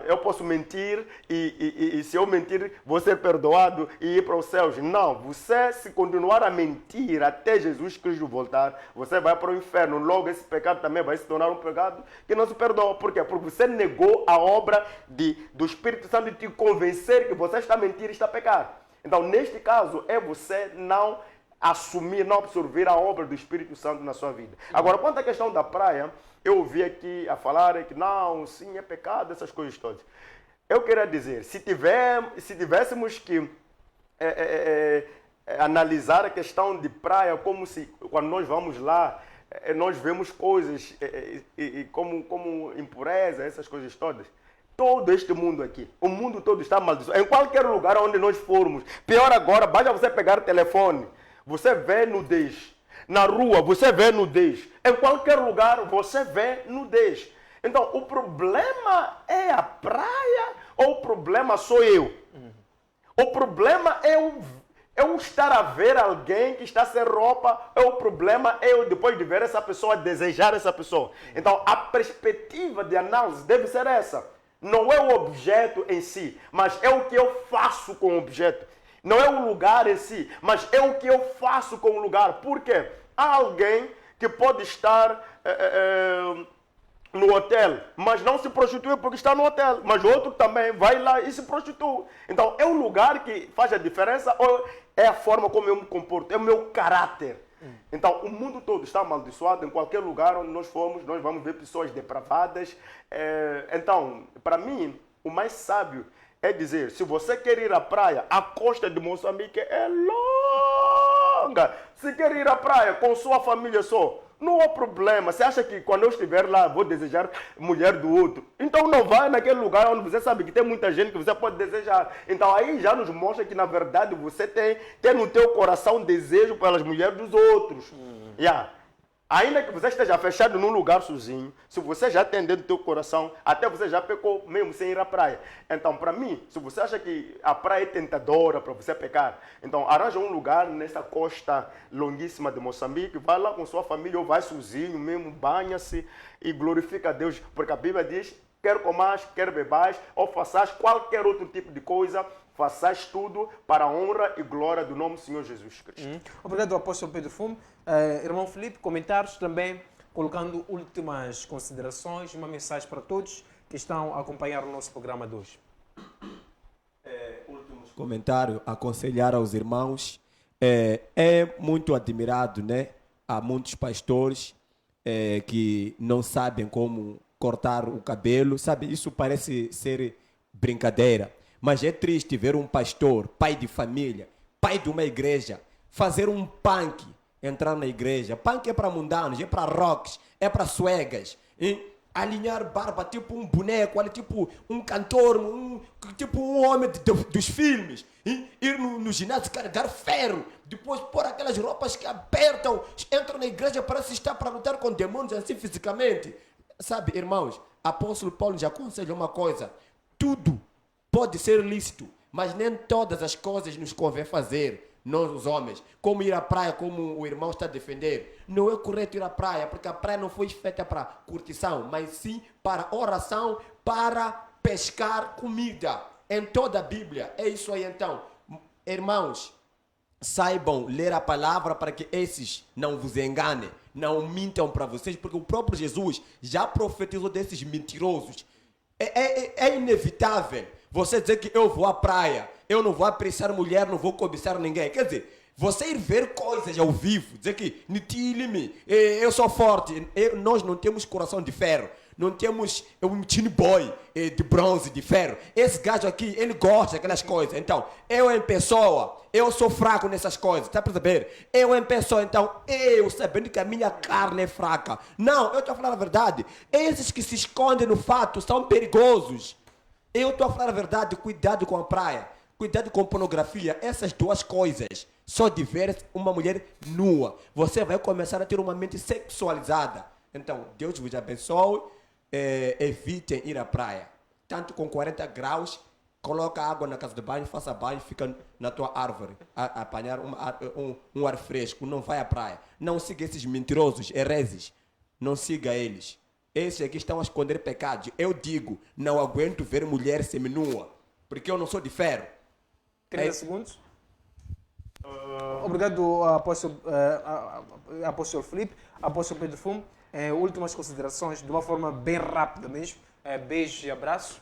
eu posso mentir e se eu mentir vou ser perdoado e ir para os céus. Não, você se continuar a mentir até Jesus Cristo voltar, você vai para o inferno. Logo esse pecado também vai se tornar um pecado que não se perdoa. Por quê? Porque você negou a obra do Espírito Santo de te convencer que você está a mentir e está a pecar. Então, neste caso, é você não assumir, não absorver a obra do Espírito Santo na sua vida. Agora, quanto à questão da praia, eu ouvi aqui a falar que não, sim, é pecado, essas coisas todas. Eu queria dizer, se tivéssemos que analisar a questão de praia, como se, quando nós vamos lá, nós vemos coisas como impureza, essas coisas todas. Todo este mundo aqui, o mundo todo está amaldiçoado. Em qualquer lugar onde nós formos, pior agora, basta você pegar o telefone, você vê nudez. Na rua, você vê nudez. Em qualquer lugar, você vê nudez. Então, o problema é a praia ou o problema sou eu? O problema é eu estar a ver alguém que está sem roupa, ou o problema é eu, depois de ver essa pessoa, desejar essa pessoa. Então, a perspectiva de análise deve ser essa. Não é o objeto em si, mas é o que eu faço com o objeto. Não é o lugar em si, mas é o que eu faço com o lugar. Por quê? Há alguém que pode estar no hotel, mas não se prostitui porque está no hotel. Mas o outro também vai lá e se prostitui. Então, é o lugar que faz a diferença ou é a forma como eu me comporto? É o meu caráter. Então, o mundo todo está amaldiçoado. Em qualquer lugar onde nós formos, nós vamos ver pessoas depravadas. Então, para mim, o mais sábio é dizer, se você quer ir à praia, a costa de Moçambique é longa. Se quer ir à praia com sua família só, não há problema. Você acha que quando eu estiver lá, vou desejar mulher do outro? Então não vai naquele lugar onde você sabe que tem muita gente que você pode desejar. Então aí já nos mostra que na verdade você tem no teu coração desejo pelas mulheres dos outros. Ainda que você esteja fechado num lugar sozinho, se você já tem dentro do teu coração, até você já pecou mesmo sem ir à praia. Então, para mim, se você acha que a praia é tentadora para você pecar, então arranja um lugar nessa costa longuíssima de Moçambique, vai lá com sua família ou vai sozinho mesmo, banha-se e glorifica a Deus. Porque a Bíblia diz, quer comais, quer bebais, ou façais qualquer outro tipo de coisa, façais tudo para a honra e glória do nome do Senhor Jesus Cristo. Obrigado, apóstolo Pedro Fumo. Irmão Felipe, comentários também, colocando últimas considerações, uma mensagem para todos que estão a acompanhar o nosso programa de hoje. Últimos comentários, aconselhar aos irmãos, é muito admirado, né? Há muitos pastores que não sabem como cortar o cabelo, sabe? Isso parece ser brincadeira. Mas é triste ver um pastor, pai de família, pai de uma igreja, fazer um punk, entrar na igreja. Punk é para mundanos, é para rocks, é para suegas. Alinhar barba tipo um boneco, tipo um cantor, tipo um homem dos filmes. Ir no ginásio carregar ferro, depois pôr aquelas roupas que apertam, entra na igreja, parece estar para lutar com demônios assim fisicamente. Sabe, irmãos, apóstolo Paulo já aconselha uma coisa: tudo pode ser lícito, mas nem todas as coisas nos convém fazer, nós os homens. Como ir à praia, como o irmão está a defender. Não é correto ir à praia, porque a praia não foi feita para curtição, mas sim para oração, para pescar comida. Em toda a Bíblia, é isso aí então. Irmãos, saibam ler a palavra para que esses não vos enganem, não mintam para vocês, porque o próprio Jesus já profetizou desses mentirosos. É inevitável você dizer que eu vou à praia, eu não vou apreciar mulher, não vou cobiçar ninguém. Quer dizer, você ir ver coisas ao vivo, dizer que eu sou forte, nós não temos coração de ferro, não temos um tin boy de bronze, de ferro. Esse gajo aqui, ele gosta daquelas coisas. Então, eu em pessoa, eu sou fraco nessas coisas, tá para saber? Eu em pessoa, então, eu sabendo que a minha carne é fraca. Não, eu estou a falar a verdade. Esses que se escondem no fato são perigosos. Eu estou a falar a verdade, cuidado com a praia, cuidado com pornografia, essas duas coisas. Só de ver uma mulher nua, você vai começar a ter uma mente sexualizada. Então, Deus vos abençoe, evitem ir à praia. Tanto com 40 graus, coloca água na casa de banho, faça banho, fica na tua árvore, a apanhar um ar fresco, não vai à praia. Não siga esses mentirosos, hereses, não siga eles. Esses aqui estão a esconder pecados. Eu digo, não aguento ver mulher seminua, porque eu não sou de ferro. 30 segundos. Obrigado, apóstolo Filipe, apóstolo Pedro Fumo. Últimas considerações, de uma forma bem rápida mesmo. Beijo e abraço.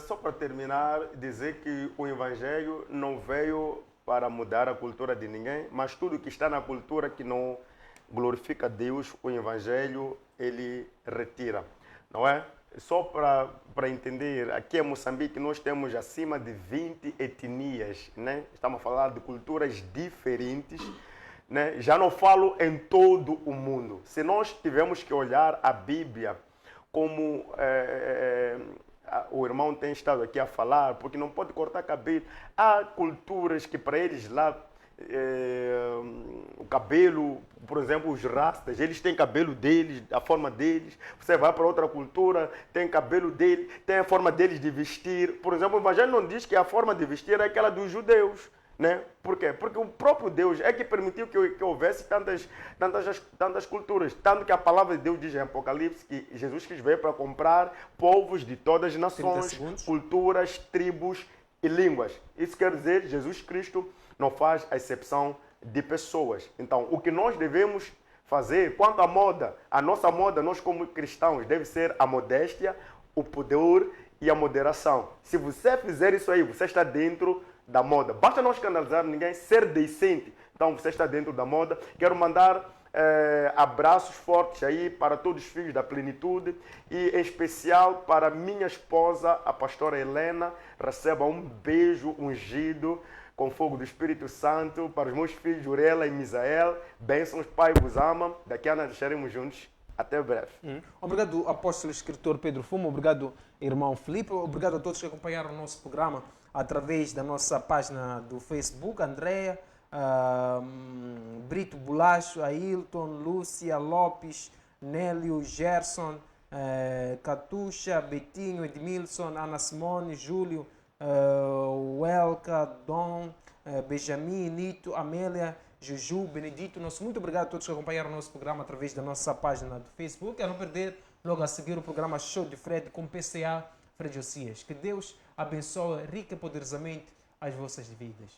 Só para terminar, dizer que o Evangelho não veio para mudar a cultura de ninguém, mas tudo que está na cultura que não glorifica Deus, o Evangelho, ele retira, não é? Só para entender, aqui em Moçambique nós temos acima de 20 etnias, né? Estamos a falar de culturas diferentes, né? Já não falo em todo o mundo. Se nós tivermos que olhar a Bíblia como o irmão tem estado aqui a falar, porque não pode cortar cabelo. Há culturas que para eles lá o cabelo, por exemplo, os rastas, eles têm cabelo deles, a forma deles. Você vai para outra cultura, tem cabelo dele, tem a forma deles de vestir. Por exemplo, o Evangelho não diz que a forma de vestir é aquela dos judeus, né? Por quê? Porque o próprio Deus é que permitiu que houvesse tantas culturas. Tanto que a palavra de Deus diz em Apocalipse que Jesus quis vir para comprar povos de todas as nações, culturas, tribos e línguas. Isso quer dizer, Jesus Cristo não faz a exceção de pessoas. Então, o que nós devemos fazer, quanto à moda, a nossa moda, nós como cristãos, deve ser a modéstia, o pudor e a moderação. Se você fizer isso aí, você está dentro da moda. Basta não escandalizar ninguém, ser decente. Então, você está dentro da moda. Quero mandar abraços fortes aí para todos os filhos da plenitude e em especial para minha esposa, a pastora Helena. Receba um beijo ungido com fogo do Espírito Santo. Para os meus filhos Jurela e Misael, bênçãos, Pai vos ama. Daqui a nós estaremos juntos. Até breve. Obrigado, apóstolo escritor Pedro Fumo. Obrigado, irmão Filipe. Obrigado a todos que acompanharam o nosso programa através da nossa página do Facebook. Andréia, Brito Bolacho, Ailton, Lúcia Lopes, Nélio, Gerson, Catuxa, Betinho, Edmilson, Ana Simone, Júlio, Welka, Dom, Benjamin, Nito, Amélia, Juju, Benedito. Muito obrigado a todos que acompanharam o nosso programa através da nossa página do Facebook. A não perder, logo a seguir, o programa Show de Fred com PCA Fred Josias. Que Deus abençoe rica e poderosamente as vossas vidas.